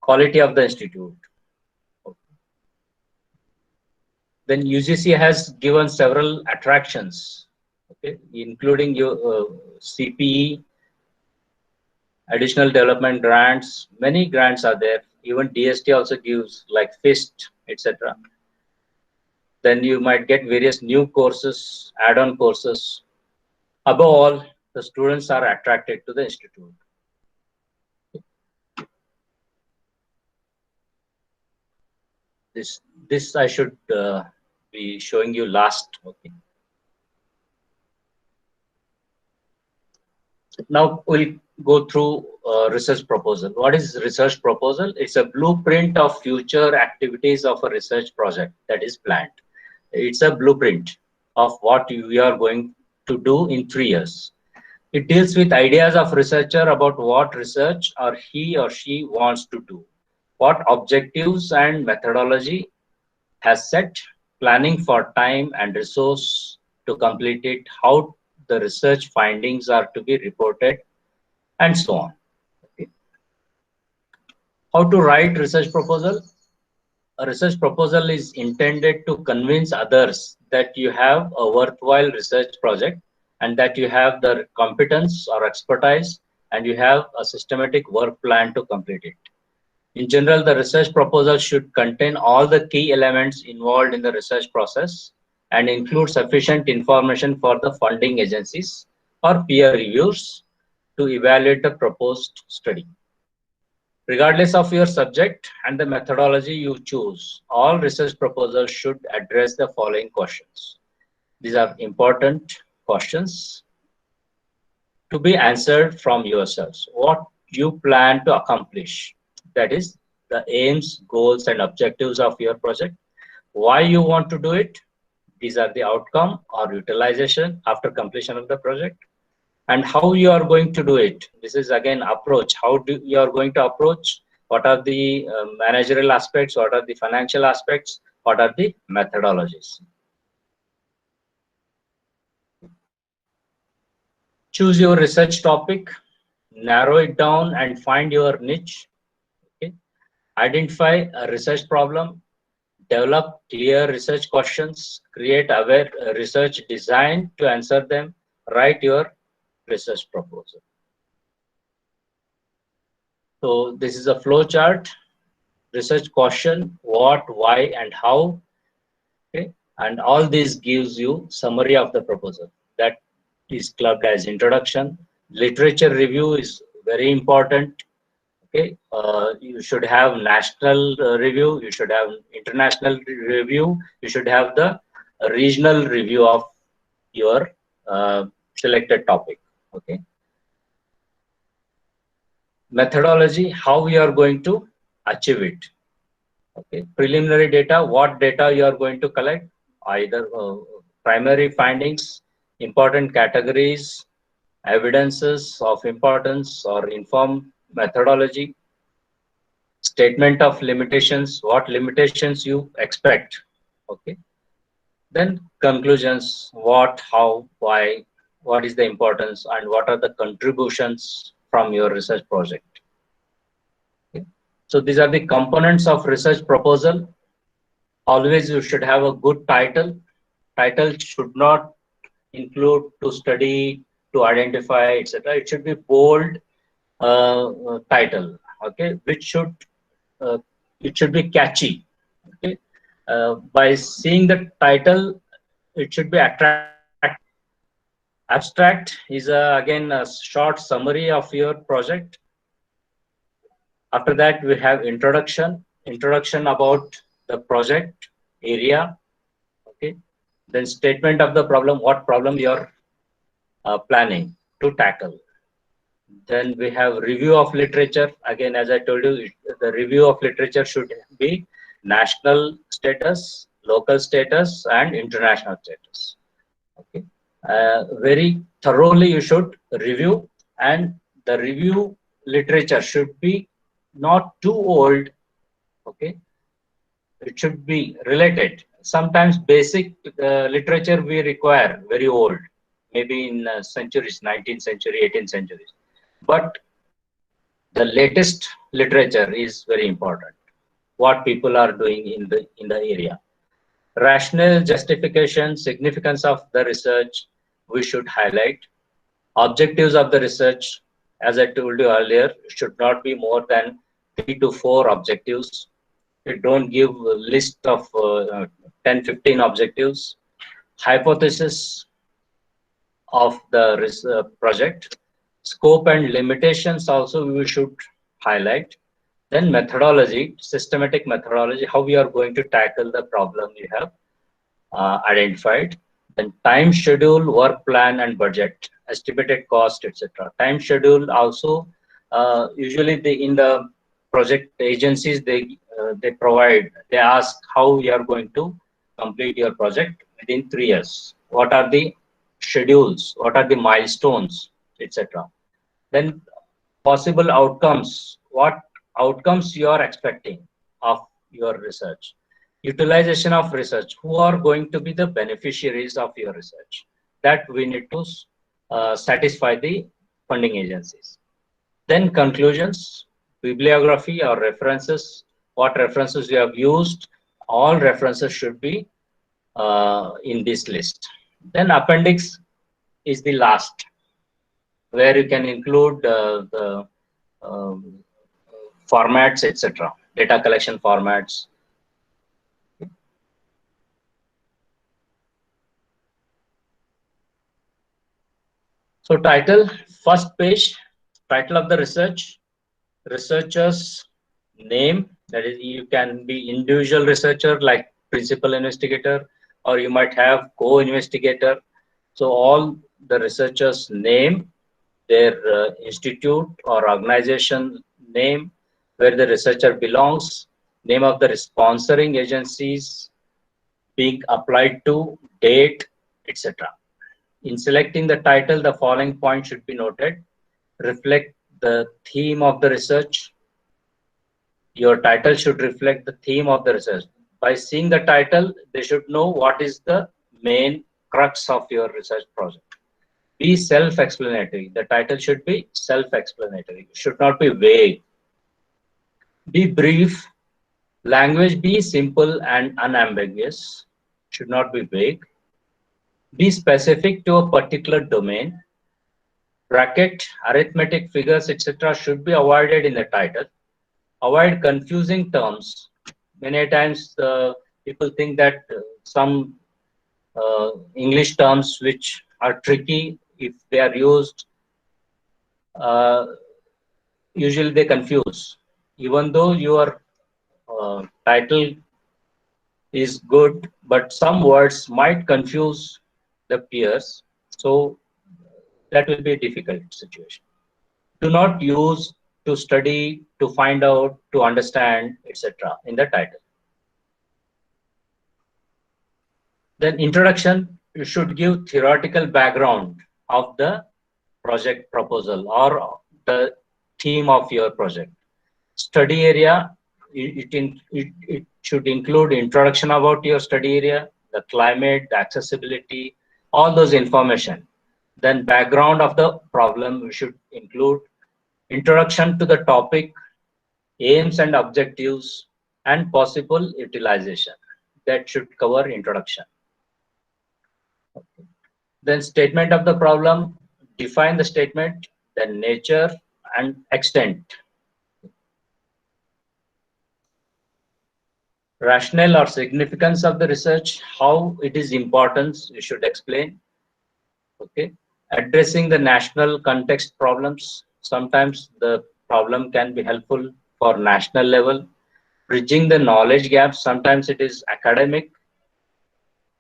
quality of the institute. Okay. Then UGC has given several attractions, okay, including your CPE, additional development grants. Many grants are there. Even DST also gives, like FIST, etc. Then you might get various new courses, add-on courses. Above all, the students are attracted to the institute. This I should be showing you last. Okay. Now we'll go through research proposal. What is research proposal? It's a blueprint of future activities of a research project that is planned. It's a blueprint of what we are going to do in 3 years. It deals with ideas of researcher about what research or he or she wants to do, what objectives and methodology has set, planning for time and resource to complete it, how the research findings are to be reported, and so on. Okay. How to write research proposal? A research proposal is intended to convince others that you have a worthwhile research project and that you have the competence or expertise and you have a systematic work plan to complete it. In general, the research proposal should contain all the key elements involved in the research process and include sufficient information for the funding agencies or peer reviewers to evaluate the proposed study. Regardless of your subject and the methodology you choose, all research proposals should address the following questions. These are important questions to be answered from yourselves. What you plan to accomplish, that is the aims, goals, and objectives of your project. Why you want to do it, these are the outcome or utilization after completion of the project. And how you are going to do it. This is again approach. How you are going to approach? What are the managerial aspects? What are the financial aspects? What are the methodologies? Choose your research topic, narrow it down and find your niche. Okay. Identify a research problem, develop clear research questions, create aware research design to answer them, write your research proposal. So this is a flow chart. Research question, what, why, and how. Okay, and all this gives you summary of the proposal. That is clubbed as introduction. Literature review is very important. Okay, you should have national review. You should have international review. You should have the regional review of your selected topic. Okay. Methodology, how we are going to achieve it. Okay. Preliminary data, what data you are going to collect, either primary findings, important categories, evidences of importance or informed methodology, statement of limitations, what limitations you expect. Okay. Then conclusions, what, how, why, what is the importance, and what are the contributions from your research project. Okay. So these are the components of research proposal. Always you should have a good title. Title should not include to study, to identify, etc. It should be bold title. Okay, which should it should be catchy. Okay, by seeing the title, it should be attractive. Abstract is again a short summary of your project. After that, we have introduction about the project area. Okay. Then statement of the problem, what problem you are planning to tackle. Then we have review of literature. Again, as I told you, the review of literature should be national status, local status, and international status. Okay. Very thoroughly you should review, and the review literature should be not too old. Okay. It should be related. Sometimes basic literature we require very old, maybe in centuries, 19th century, 18th centuries. But the latest literature is very important. What people are doing in the area. Rational justification, significance of the research, we should highlight. Objectives of the research, as I told you earlier, should not be more than 3 to 4 objectives. You don't give a list of 10, 15 objectives. Hypothesis of the project. Scope and limitations also we should highlight. Then methodology, systematic methodology, how we are going to tackle the problem we have identified. Then time schedule, work plan and budget, estimated cost, etc. Time schedule also, usually in the project agencies, they ask how we are going to complete your project within 3 years. What are the schedules? What are the milestones, etc. Then possible outcomes. What outcomes you are expecting of your research? Utilization of research. Who are going to be the beneficiaries of your research? That we need to satisfy the funding agencies. Then conclusions, bibliography or references. What references you have used? All references should be in this list. Then appendix is the last, where you can include the formats, etc. Data collection formats. So title, first page, title of the research, researcher's name, that is you can be individual researcher like principal investigator, or you might have co-investigator. So all the researcher's name, their institute or organization name, where the researcher belongs, name of the sponsoring agencies being applied to, date, etc. In selecting the title, the following points should be noted. Reflect the theme of the research. Your title should reflect the theme of the research. By seeing the title, they should know what is the main crux of your research project. Be self-explanatory. The title should be self-explanatory. It should not be vague. Be brief. Language be simple and unambiguous. Should not be vague. Be specific to a particular domain. Bracket, arithmetic figures, etc. should be avoided in the title. Avoid confusing terms. Many times people think that some English terms which are tricky, if they are used, usually they confuse. Even though your title is good, but some words might confuse the peers. So that will be a difficult situation. Do not use to study, to find out, to understand, etc. in the title. Then introduction, you should give theoretical background of the project proposal or the theme of your project. Study area, it should include introduction about your study area, the climate, the accessibility, all those information. Then background of the problem, we should include introduction to the topic, aims and objectives, and possible utilization. That should cover introduction. Okay. Then statement of the problem, define the statement, then nature and extent. Rationale or significance of the research, how it is important, you should explain. Okay. Addressing the national context problems. Sometimes the problem can be helpful for national level, bridging the knowledge gaps. Sometimes it is academic,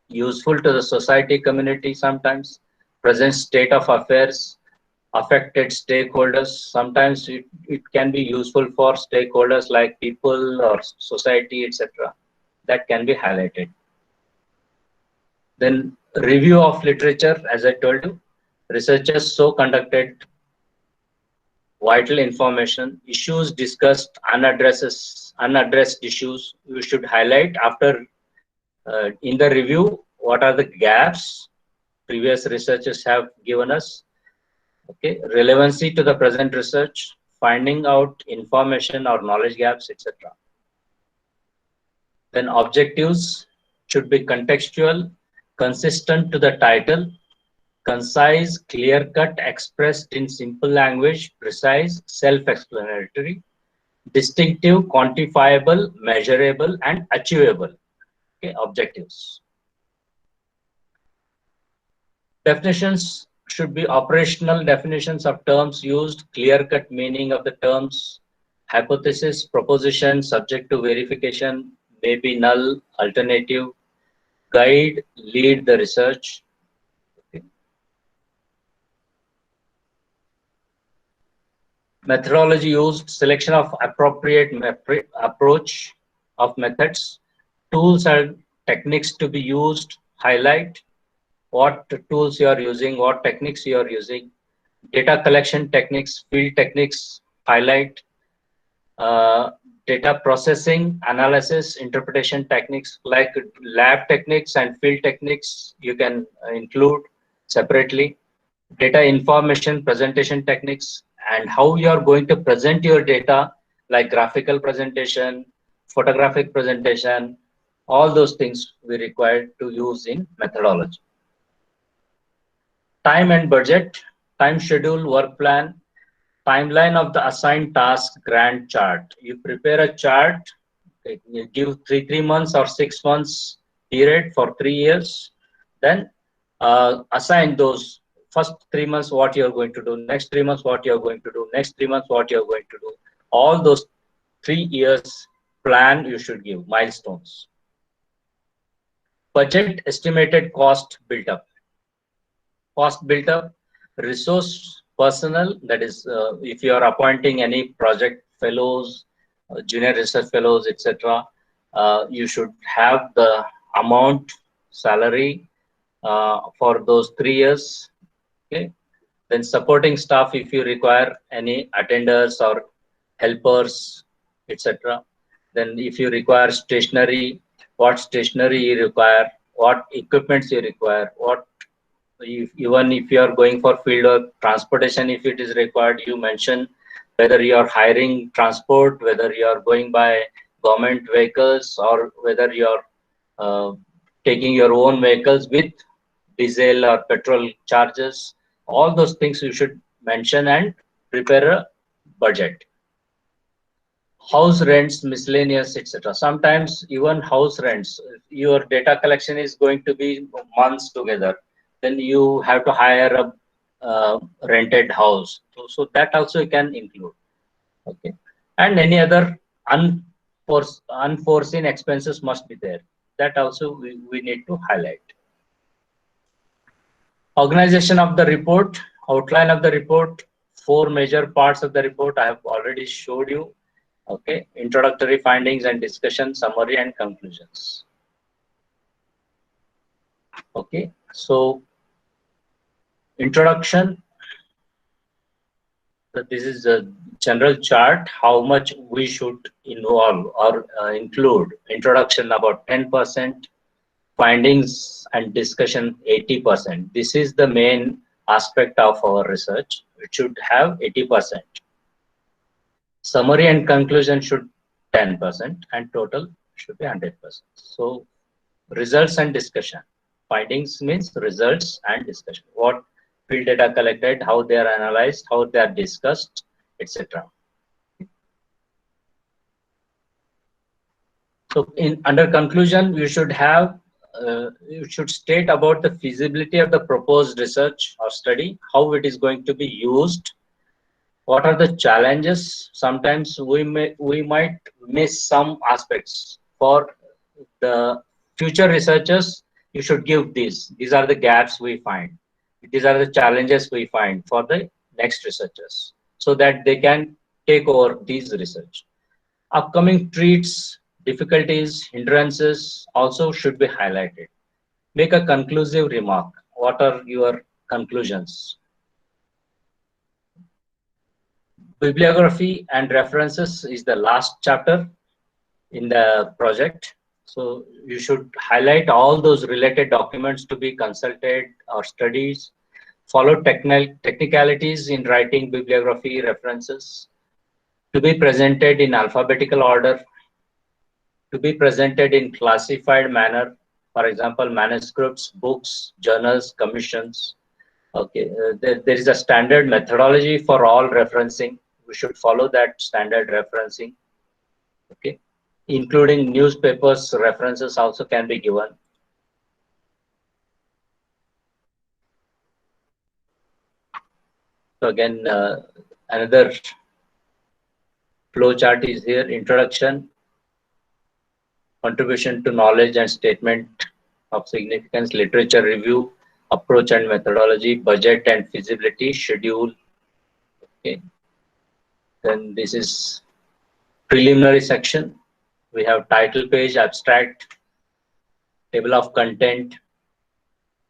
useful to the society community, sometimes present state of affairs, affected stakeholders. Sometimes it can be useful for stakeholders like people or society, etc. That can be highlighted. Then review of literature, as I told you, researchers so conducted vital information, issues discussed, unaddressed issues, you should highlight after in the review what are the gaps previous researchers have given us. Okay, relevancy to the present research, finding out information or knowledge gaps, etc. Then objectives should be contextual, consistent to the title, concise, clear-cut, expressed in simple language, precise, self-explanatory, distinctive, quantifiable, measurable, and achievable. Okay, objectives. Definitions should be operational definitions of terms used, clear-cut meaning of the terms, hypothesis, proposition, subject to verification, may be null, alternative, guide, lead the research. Okay. Methodology used, selection of appropriate approach of methods, tools and techniques to be used, highlight what tools you are using, what techniques you are using, data collection techniques, field techniques, highlight, data processing, analysis, interpretation techniques like lab techniques and field techniques you can include separately, data information, presentation techniques, and how you are going to present your data like graphical presentation, photographic presentation, all those things we require to use in methodology. Time and budget, time schedule, work plan, timeline of the assigned task, Gantt chart. You prepare a chart, you give three months or 6 months period for 3 years, then assign those first 3 months what you're going to do, next 3 months what you're going to do, next 3 months what you're going to do. All those 3 years plan you should give, milestones. Budget, estimated cost built up. Cost built up, resource personnel, that is if you are appointing any project fellows, junior research fellows, etc., you should have the amount, salary for those 3 years. Okay. Then supporting staff, if you require any attenders or helpers, etc. Then if you require stationery, what stationery you require, what equipments you require, what even if you are going for field work, transportation, if it is required, you mention whether you are hiring transport, whether you are going by government vehicles, or whether you are taking your own vehicles with diesel or petrol charges. All those things you should mention and prepare a budget. House rents, miscellaneous, etc. Sometimes even house rents, your data collection is going to be months together. Then you have to hire a rented house. So that also you can include. Okay. And any other unforeseen expenses must be there. That also we need to highlight. Organization of the report, outline of the report, 4 major parts of the report I have already showed you. Okay. Introductory findings and discussion, summary and conclusions. Okay. So introduction, this is a general chart, how much we should involve or include. Introduction about 10%, findings and discussion 80%. This is the main aspect of our research. It should have 80%. Summary and conclusion should 10%, and total should be 100%. So results and discussion. Findings means results and discussion. What field data collected, how they are analyzed, how they are discussed, etc. So under conclusion, you should have you should state about the feasibility of the proposed research or study, how it is going to be used, What are the challenges? Sometimes we might miss some aspects. For the future researchers, you should give these. These are the gaps we find. These are the challenges we find for the next researchers, so that they can take over these research. Upcoming treats, difficulties, hindrances also should be highlighted. Make a conclusive remark. What are your conclusions? Bibliography and references is the last chapter in the project. So you should highlight all those related documents to be consulted or studies. Follow technicalities in writing bibliography references. To be presented in alphabetical order. To be presented in classified manner. For example, manuscripts, books, journals, commissions. Okay, there is a standard methodology for all referencing. We should follow that standard referencing. Okay, including newspapers references also can be given. So again, another flow chart is here. Introduction, contribution to knowledge and statement of significance, literature review, approach and methodology, budget and feasibility, schedule. Okay, then this is preliminary section. We have title page, abstract, table of content,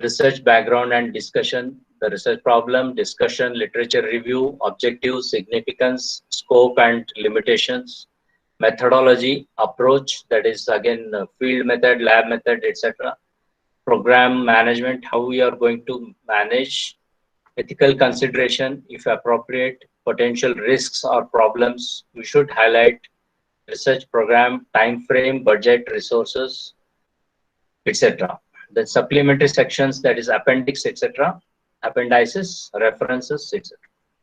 research background and discussion, the research problem, discussion, literature review, objectives, significance, scope and limitations, methodology, approach, that is again field method, lab method, etc. Program management, how we are going to manage, ethical consideration, if appropriate, potential risks or problems, we should highlight, research program, time frame, budget, resources, etc. The supplementary sections, that is appendix, etc., appendices, references, etc.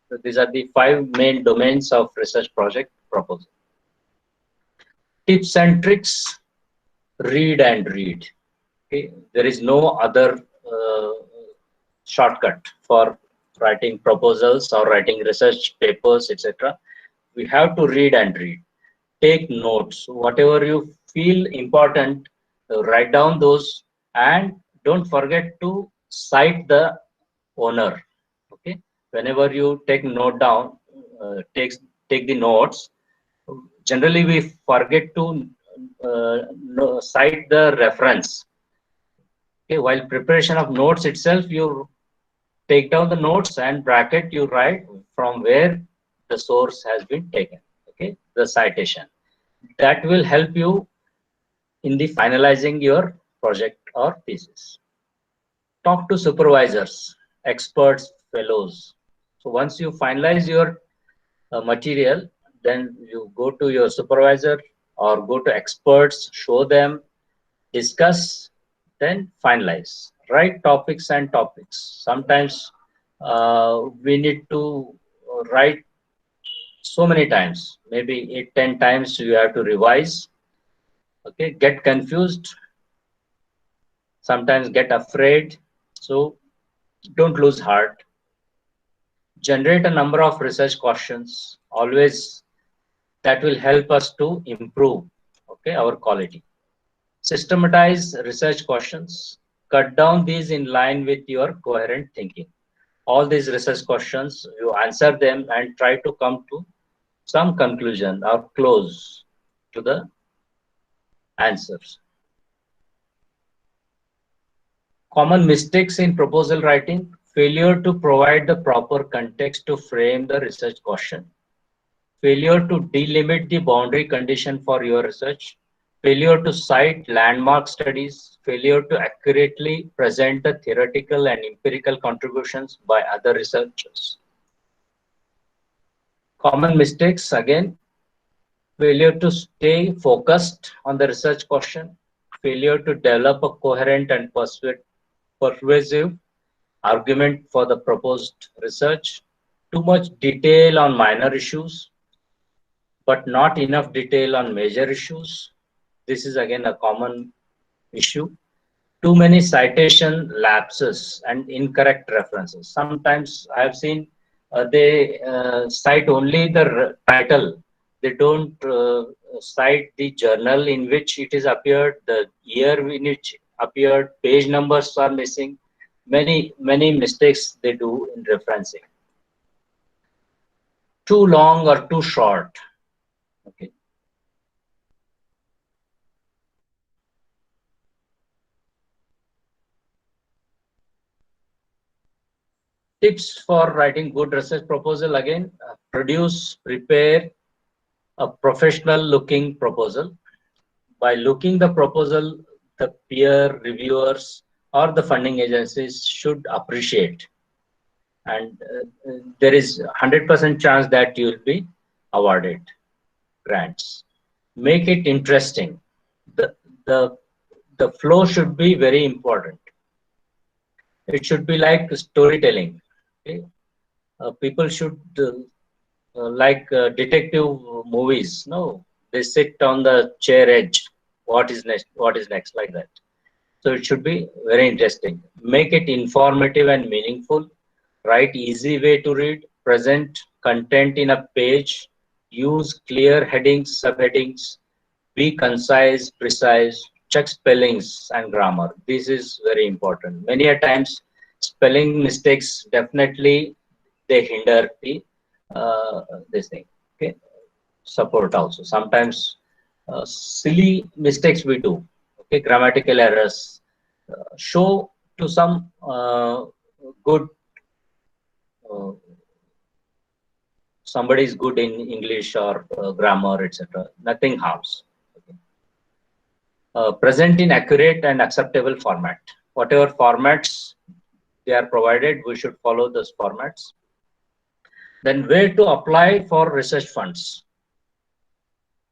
So these are the 5 main domains of research project proposal. Tips and tricks, read and read. Okay, there is no other shortcut for writing proposals or writing research papers, etc. We have to read and read. Take notes. Whatever you feel important, write down those, and don't forget to cite the owner. Okay, whenever you take note down, take the notes. Generally, we forget to cite the reference. Okay, while preparation of notes itself, you take down the notes and bracket, you write from where the source has been taken. Okay, the citation. That will help you in the finalizing your project or thesis. Talk to supervisors, experts, fellows. So once you finalize your material, then you go to your supervisor or go to experts, show them, discuss, then finalize. Write topics and topics. Sometimes we need to write so many times, maybe 8-10 times you have to revise. Okay, get confused, sometimes get afraid, so don't lose heart. Generate a number of research questions, always, that will help us to improve, okay, our quality. Systematize research questions, cut down these in line with your coherent thinking. All these research questions, you answer them and try to come to some conclusion or close to the answers. Common mistakes in proposal writing: failure to provide the proper context to frame the research question, failure to delimit the boundary condition for your research, failure to cite landmark studies, failure to accurately present the theoretical and empirical contributions by other researchers. Common mistakes, again, failure to stay focused on the research question, failure to develop a coherent and persuasive argument for the proposed research, too much detail on minor issues, but not enough detail on major issues. This is again a common issue. Too many citation lapses and incorrect references. Sometimes I have seen they cite only the title. They don't cite the journal in which it is appeared, the year in which appeared, page numbers are missing. Many mistakes they do in referencing. Too long or too short. Okay. Tips for writing good research proposal again: prepare a professional looking proposal. By looking the proposal, the peer reviewers or the funding agencies should appreciate, and there is 100% chance that you will be awarded grants. Make it interesting. The, the, the flow should be very important. It should be like storytelling. Okay? People should like detective movies. No, they sit on the chair edge. What is next? What is next? Like that. So it should be very interesting. Make it informative and meaningful. Write easy way to read. Present content in a page. Use clear headings, subheadings. Be concise, precise. Check spellings and grammar. This is very important. Many a times, spelling mistakes definitely they hinder the this thing. Okay, support also. Sometimes silly mistakes we do. Okay, grammatical errors. Show to some good. Uh, Somebody is good in English or grammar, etc. Nothing harms. Okay. Present in accurate and acceptable format. Whatever formats they are provided, we should follow those formats. Then where to apply for research funds.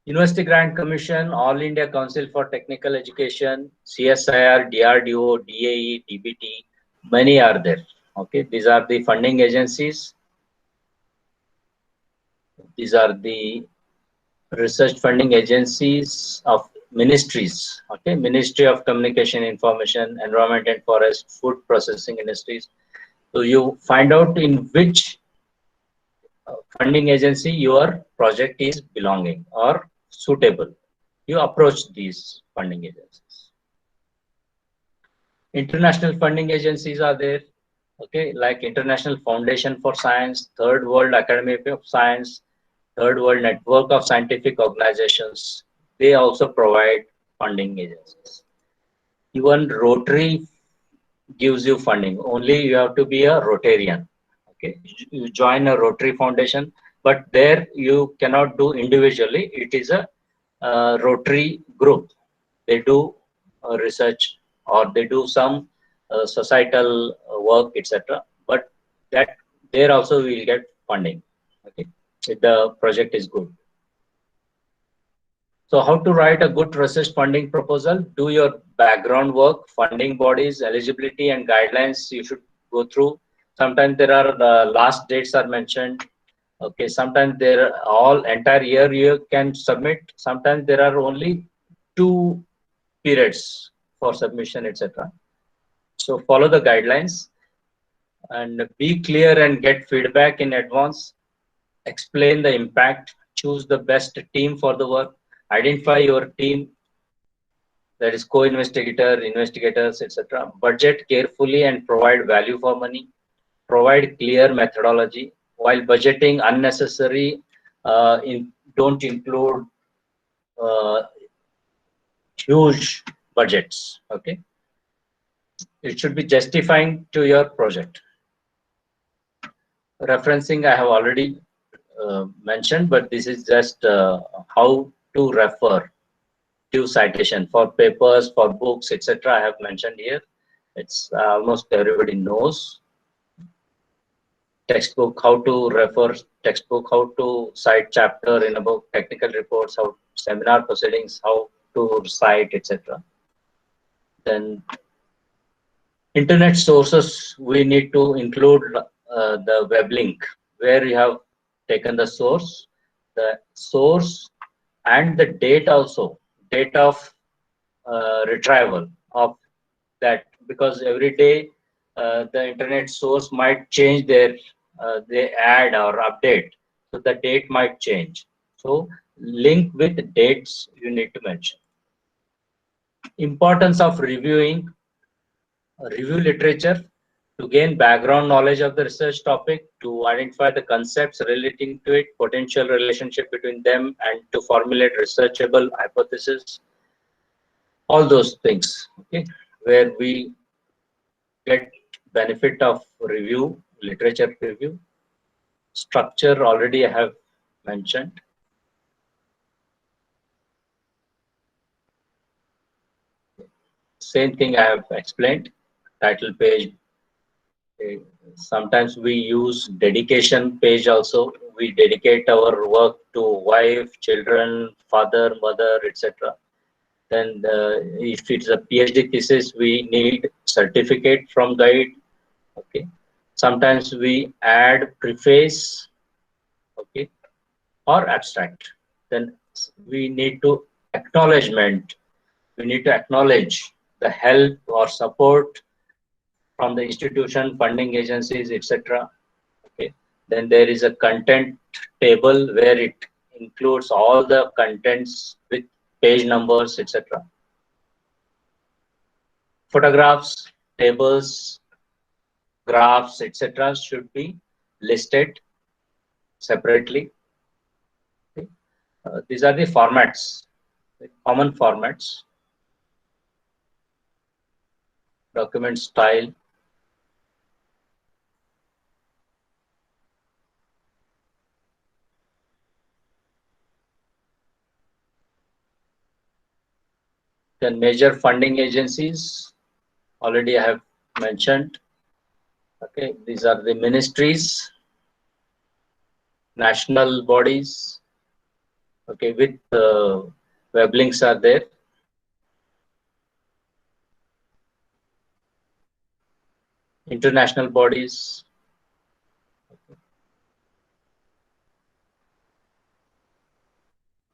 University Grant Commission, All India Council for Technical Education, CSIR, DRDO, DAE, DBT, many are there. Okay, these are the funding agencies. These are the research funding agencies of ministries. Okay, Ministry of Communication, Information, Environment and Forest, Food Processing Industries. So you find out in which funding agency your project is belonging or suitable. You approach these funding agencies. International funding agencies are there, okay, like International Foundation for Science, Third World Academy of Science, Third World Network of Scientific Organizations. They also provide funding agencies. Even Rotary gives you funding. Only you have to be a Rotarian. Okay, you join a Rotary Foundation, but there you cannot do individually. It is a Rotary group. They do research or they do some societal work, etc. But that there also we will get funding. Okay, if the project is good. So how to write a good research funding proposal? Do your background work, funding bodies, eligibility and guidelines you should go through. Sometimes there are the last dates are mentioned. Okay, sometimes there are all entire year you can submit. Sometimes there are only 2 periods for submission, etc. So follow the guidelines and be clear and get feedback in advance. Explain the impact. Choose the best team for the work. Identify your team, that is co-investigator, investigators, etc. Budget carefully and provide value for money. Provide clear methodology. While budgeting unnecessary, don't include uh, huge budgets. Okay, it should be justifying to your project. Referencing I have already mentioned, but this is just how to refer to citation for papers, for books, etc. I have mentioned here. It's almost everybody knows. Textbook, how to refer textbook, how to cite chapter in a book, technical reports, how seminar proceedings, how to cite, etc. Then internet sources, we need to include the web link where you have taken the source and the date also, date of retrieval of that, because every day the internet source might change their they add or update, so the date might change. So link with dates you need to mention. Importance of reviewing review literature to gain background knowledge of the research topic, to identify the concepts relating to it, potential relationship between them, and to formulate researchable hypotheses. All those things, okay, where we get benefit of review, literature review. Structure already I have mentioned. Same thing I have explained. Title page. Sometimes we use dedication page also. We dedicate our work to wife, children, father, mother, etc. Then if it's a PhD thesis, we need certificate from guide. Okay. Sometimes we add preface, okay, or abstract. Then we need to acknowledgement. We need to acknowledge the help or support from the institution, funding agencies, etc. Okay. Then there is a content table where it includes all the contents with page numbers, etc. Photographs, tables, graphs, etc. should be listed separately. Okay. These are the formats, the common formats. Document style. Then major funding agencies, already I have mentioned. Okay, these are the ministries, national bodies. Okay, with web links are there. International bodies.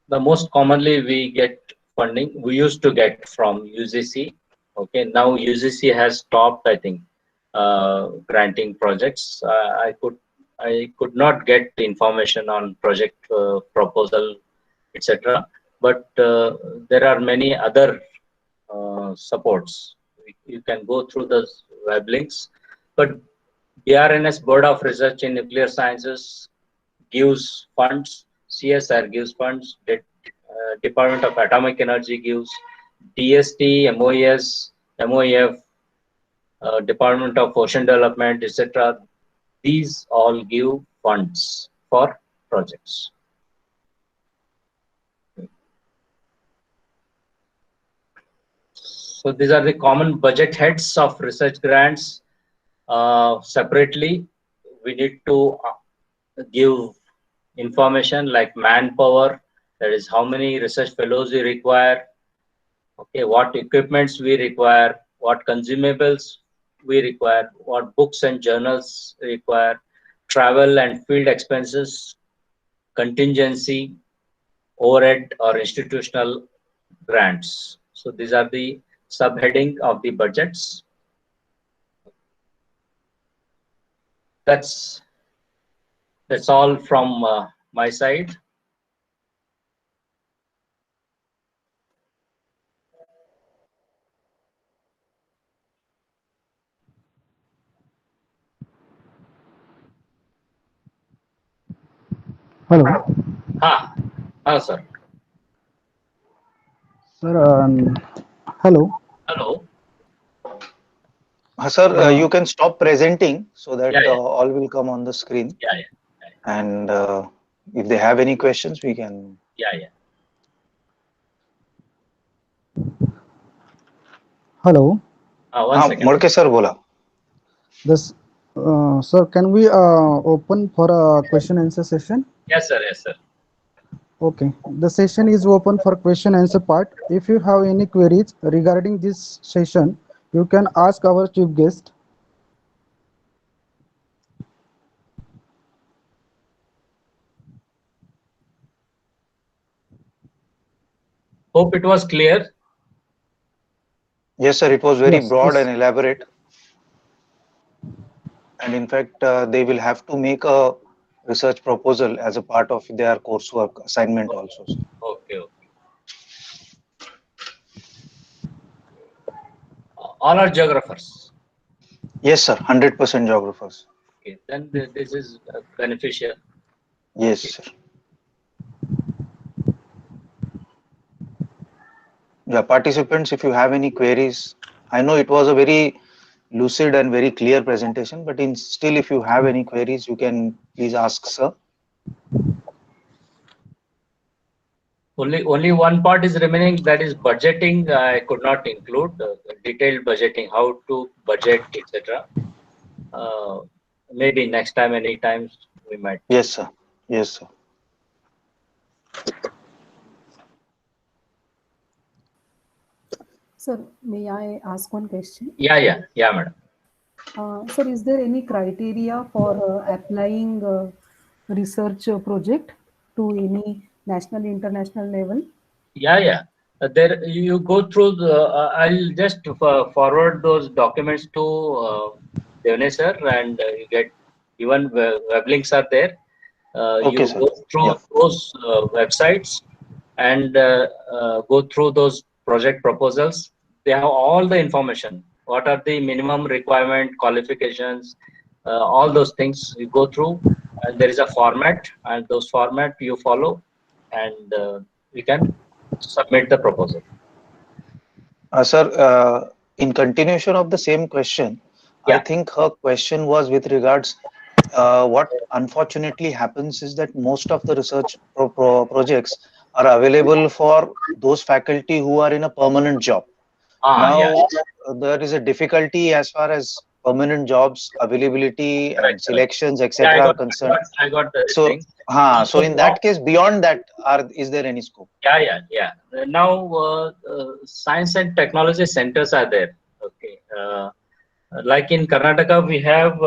The most commonly we get funding, we used to get from UGC. Okay, now UGC has stopped, I think, granting projects. I could not get information on project proposal, etc. But there are many other supports. You can go through the web links. But BRNS, Board of Research in Nuclear Sciences, gives funds. CSR gives funds. Department of Atomic Energy gives. DST, MOES, MOEF, Department of Ocean Development, etc. These all give funds for projects. So these are the common budget heads of research grants. Separately, we need to give information like manpower, that is how many research fellows we require, okay, what equipments we require, what consumables we require, what books and journals require, travel and field expenses, contingency, overhead or institutional grants. So these are the subheading of the budgets. That's all from my side. Hello. Hello, sir. Sir, hello. Hello. Sir, you can stop presenting so that Yeah. all will come on the screen. Yeah. And if they have any questions, we can. Yeah. Hello. One second. Modke sir bola. This, sir, can we open for a question answer session? Yes, sir. Okay, the session is open for question answer part. If you have any queries regarding this session, you can ask our chief guest. Hope it was clear. Yes, sir. It was very Yes, broad yes. and elaborate. and in fact, they will have to make a research proposal as a part of their coursework assignment also. Sir. Okay, okay. All are geographers. Yes, sir. 100% geographers. Okay, then this is beneficial. Yes, sir. Yeah, participants, if you have any queries, I know it was a very lucid and very clear presentation, but still, if you have any queries, you can please ask, sir. Only one part is remaining, that is budgeting. I could not include detailed budgeting, how to budget, etc. Maybe next time, any times we might. Yes, sir. Yes, sir. Sir, may I ask one question? Yeah, madam. Sir, is there any criteria for applying research project to any national, international level? Yeah. There you go through the. I'll just forward those documents to Devane sir, and you get even web links are there. Okay, You sir. go through Yeah. those websites and go through those project proposals. They have all the information. What are the minimum requirement, qualifications, all those things you go through, and there is a format, and those format you follow, and you can submit the proposal. Sir, in continuation of the same question, I Yeah. think her question was with regards what unfortunately happens is that most of the research projects are available for those faculty who are in a permanent job. Now, Yeah. there is a difficulty as far as permanent jobs availability and Correct. selections, Yeah, etc. are concerned. I got the So, thing. so in that case, beyond that, is there any scope? Yeah. Now, science and technology centers are there. Okay. Like in Karnataka, we have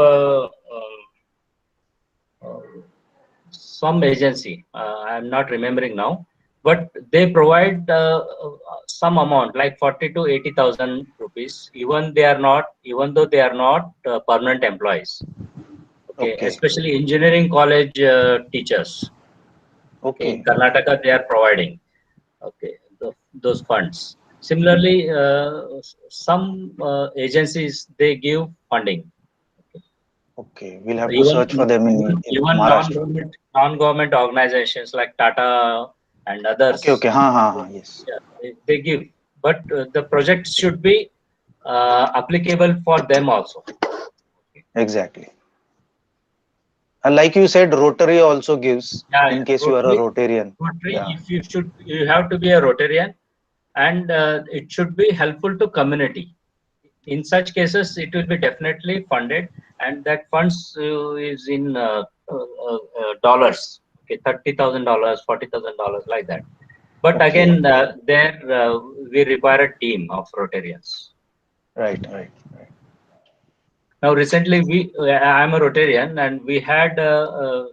some agency. I'm not remembering now, but they provide some amount, like 40 to 80,000 rupees. Even though they are not permanent employees. Okay. Especially engineering college teachers. Okay. In Karnataka, they are providing. Okay, those funds. Similarly, some agencies, they give funding. Okay, we'll have to search for them in even Maharashtra. non-government organizations like Tata and others. Okay. Yes. Yeah, they give, but the project should be applicable for them also. Exactly. Like you said, Rotary also gives, in case you are a Rotarian. Rotary, Yeah. if you have to be a Rotarian, and it should be helpful to community. In such cases, it will be definitely funded, and that funds is in dollars. Okay, $30,000, $40,000, like that. But again, there we require a team of Rotarians. Right. Now, recently, I'm a Rotarian, and we had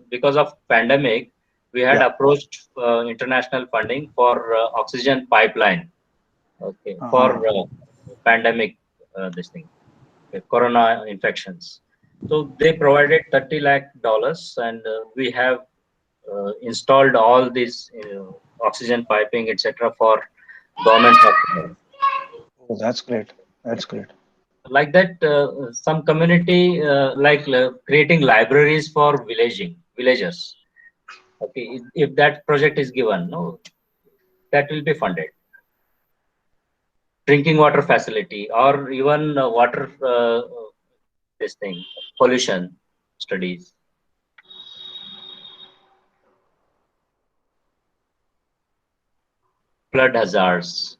because of pandemic, we had approached international funding for oxygen pipeline. Okay, for pandemic, this thing, corona infections. So they provided $30 lakh, and we have installed all these oxygen piping, etc., for government hospitals. Oh, that's great. That's great. Like that, some community like creating libraries for villagers. Okay, if that project is given, no, that will be funded. Drinking water facility, or even water this thing, pollution studies. Flood hazards.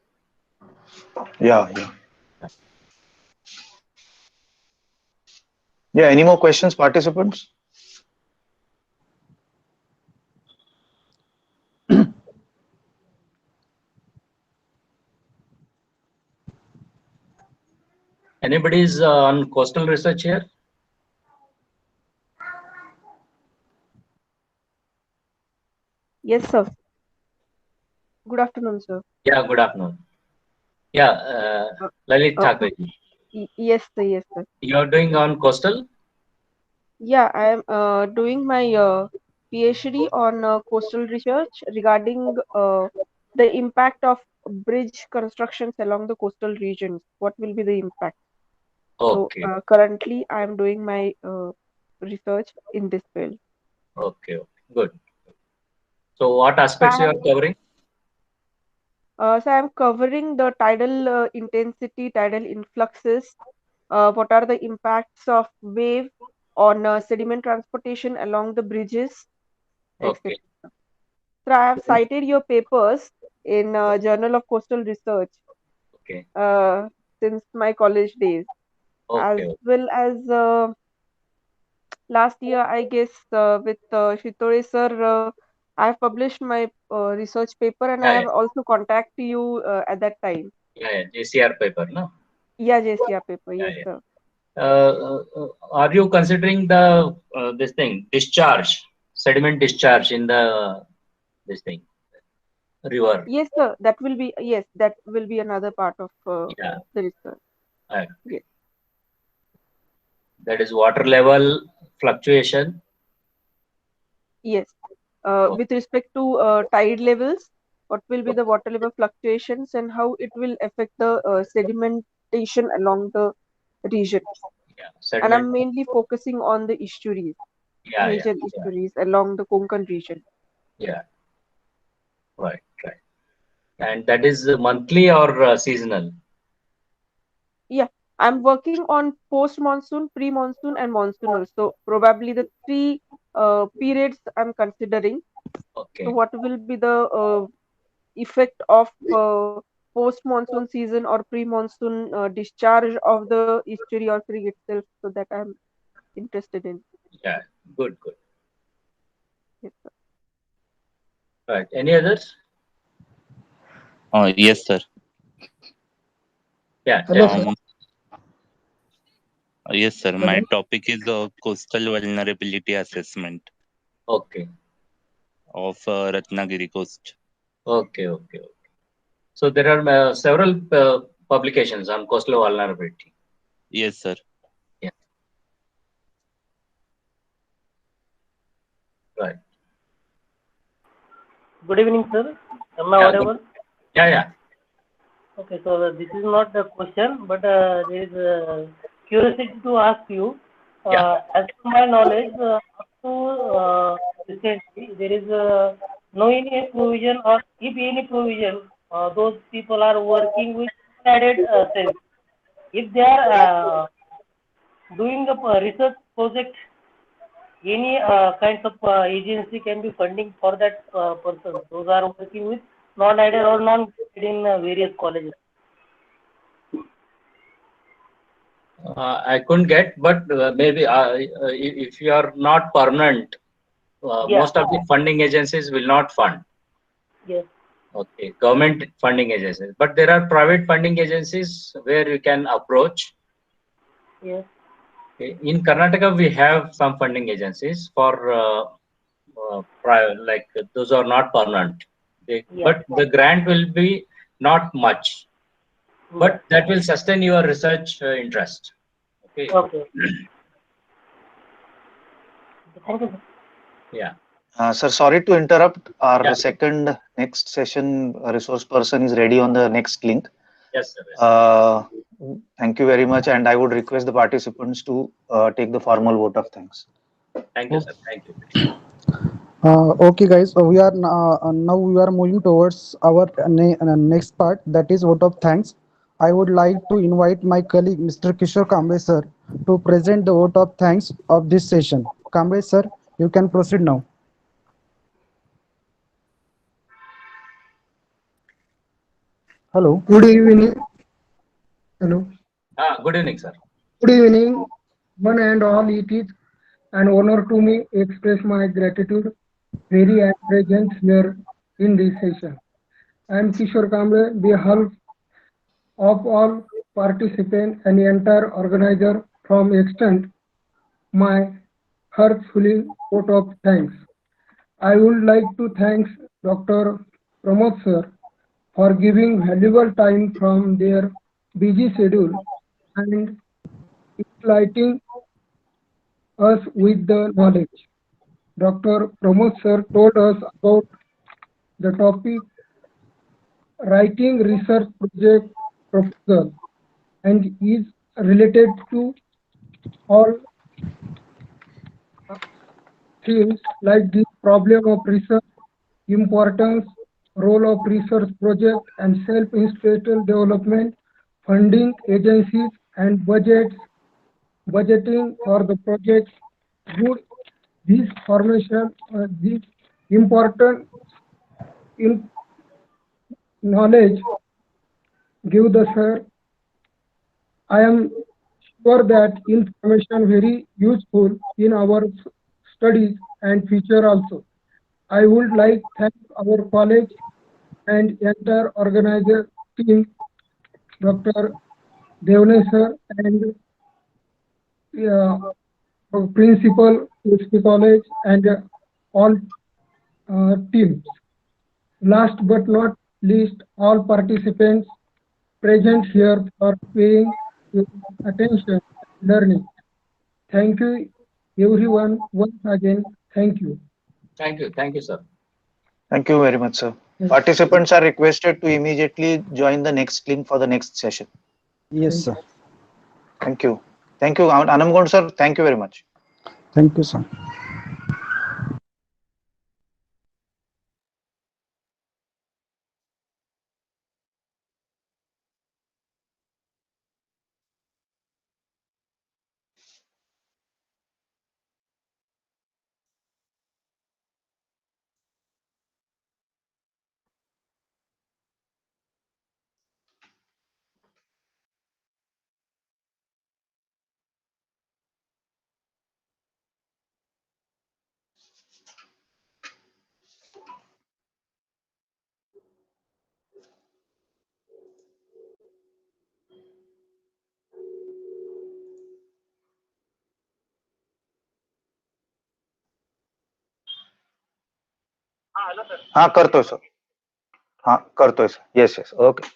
Yeah. Any more questions, participants? Anybody is on coastal research here? Yes, sir. Good afternoon, sir. Yeah, good afternoon. Yeah, Lalit Thakur. Yes, sir. Yes, sir. You are doing on coastal? Yeah, I am doing my PhD on coastal research regarding the impact of bridge constructions along the coastal regions. What will be the impact? So Okay, currently, I am doing my research in this field. okay, good. So what aspects you are covering? So I'm covering the tidal intensity, tidal influxes. What are the impacts of wave on sediment transportation along the bridges, Okay, etc. So I have cited your papers in Journal of Coastal Research okay, uh, since my college days, as okay. well as last year, I guess, with Shitore sir, I have published my research paper, and I Yeah, have also contacted you at that time. yeah. JCR paper, no? Yeah, JCR paper, Yeah, yes, yeah. sir. Are you considering the this thing discharge, sediment discharge in the this thing river? Yes, sir. That will be yes. That will be another part of Yeah, the research. uh, Yes, that is water level fluctuation. yes. Oh, With respect to tide levels, what will be the water level fluctuations and how it will affect the sedimentation along the region. yeah, And sediment. I'm mainly focusing on the estuaries, Yeah, yeah, major yeah, estuaries along the Konkan region. yeah. Right, right. And that is monthly or seasonal? Yeah, I'm working on post monsoon, pre monsoon, and monsoonal. So probably the three periods I'm considering. So Okay. what will be the effect of post monsoon season or pre monsoon discharge of the estuary or creek itself? So that I'm interested in. Yeah. Good, good. Yes, sir. Right. Any others? Yes, sir. Yeah. Hello, Tell sir. me. Um, yes, sir. Hello. My topic is coastal vulnerability assessment Okay. of Ratnagiri coast. Okay. Okay. Okay. So there are several publications on coastal vulnerability. Yes, sir. Yeah. Right. Good evening, sir. Am I Yeah. Good. audible? Yeah. Yeah. Okay, so this is not the question, but there is a curiosity to ask you. Yeah. As to my knowledge, up to recently, there is no any provision, or if any provision, those people are working with added sense. If they are doing a research project, any kinds of agency can be funding for that person. Those are working with non-aided or non-aided in various colleges. I couldn't get, but maybe if you are not permanent, Yeah, most of the funding agencies will not fund. yes, Okay, government funding agencies, but there are private funding agencies where you can approach. yes, Okay. In Karnataka, we have some funding agencies for like those are not permanent. yeah. But the grant will be not much, Yeah. but that will sustain your research interest. Okay. Okay. Thank you, sir. Yeah. Sir, sorry to interrupt. Our Yeah. second next session resource person is ready on the next link. Yes, sir. Yes. Thank you very much, and I would request the participants to take the formal vote of thanks. Thank you, Oh, sir. Thank you. okay, guys. We are now we are moving towards our next part, that is vote of thanks. I would like to invite my colleague, Mr. Kishore Kamble sir, to present the vote of thanks of this session. Kamble sir, you can proceed now. Hello. Good evening. Hello. Good evening, sir. Good evening, one and all. It is an honor to me express my gratitude very and present here in this session. I am Kishore Kamble, behalf of all participants and entire organizer from extent my heartfully vote of thanks. I would like to thank Dr. Pramod sir for giving valuable time from their busy schedule and enlightening us with the knowledge. Dr. Pramod sir told us about the topic writing research project proposal and is related to all themes like the problem of research, importance, role of research project and self-instrumental development, funding agencies and budgeting for the projects. Good, this formation, this important in knowledge give the sir. I am sure that information very useful in our studies and future also. I would like thank our college and entire organizer team, Dr. Devne sir and principal USP College and all teams. Last but not least, all participants present here for paying your attention and learning. Thank you everyone once again. Thank you. Thank you. Thank you, sir. Thank you very much, sir. Participants are requested to immediately join the next link for the next session. Yes, sir. Thank you. Thank you, Anamgund sir. Thank you very much. Thank you, sir. हाँ करतोय sir. हाँ करतोय sir. Yes, yes. Okay.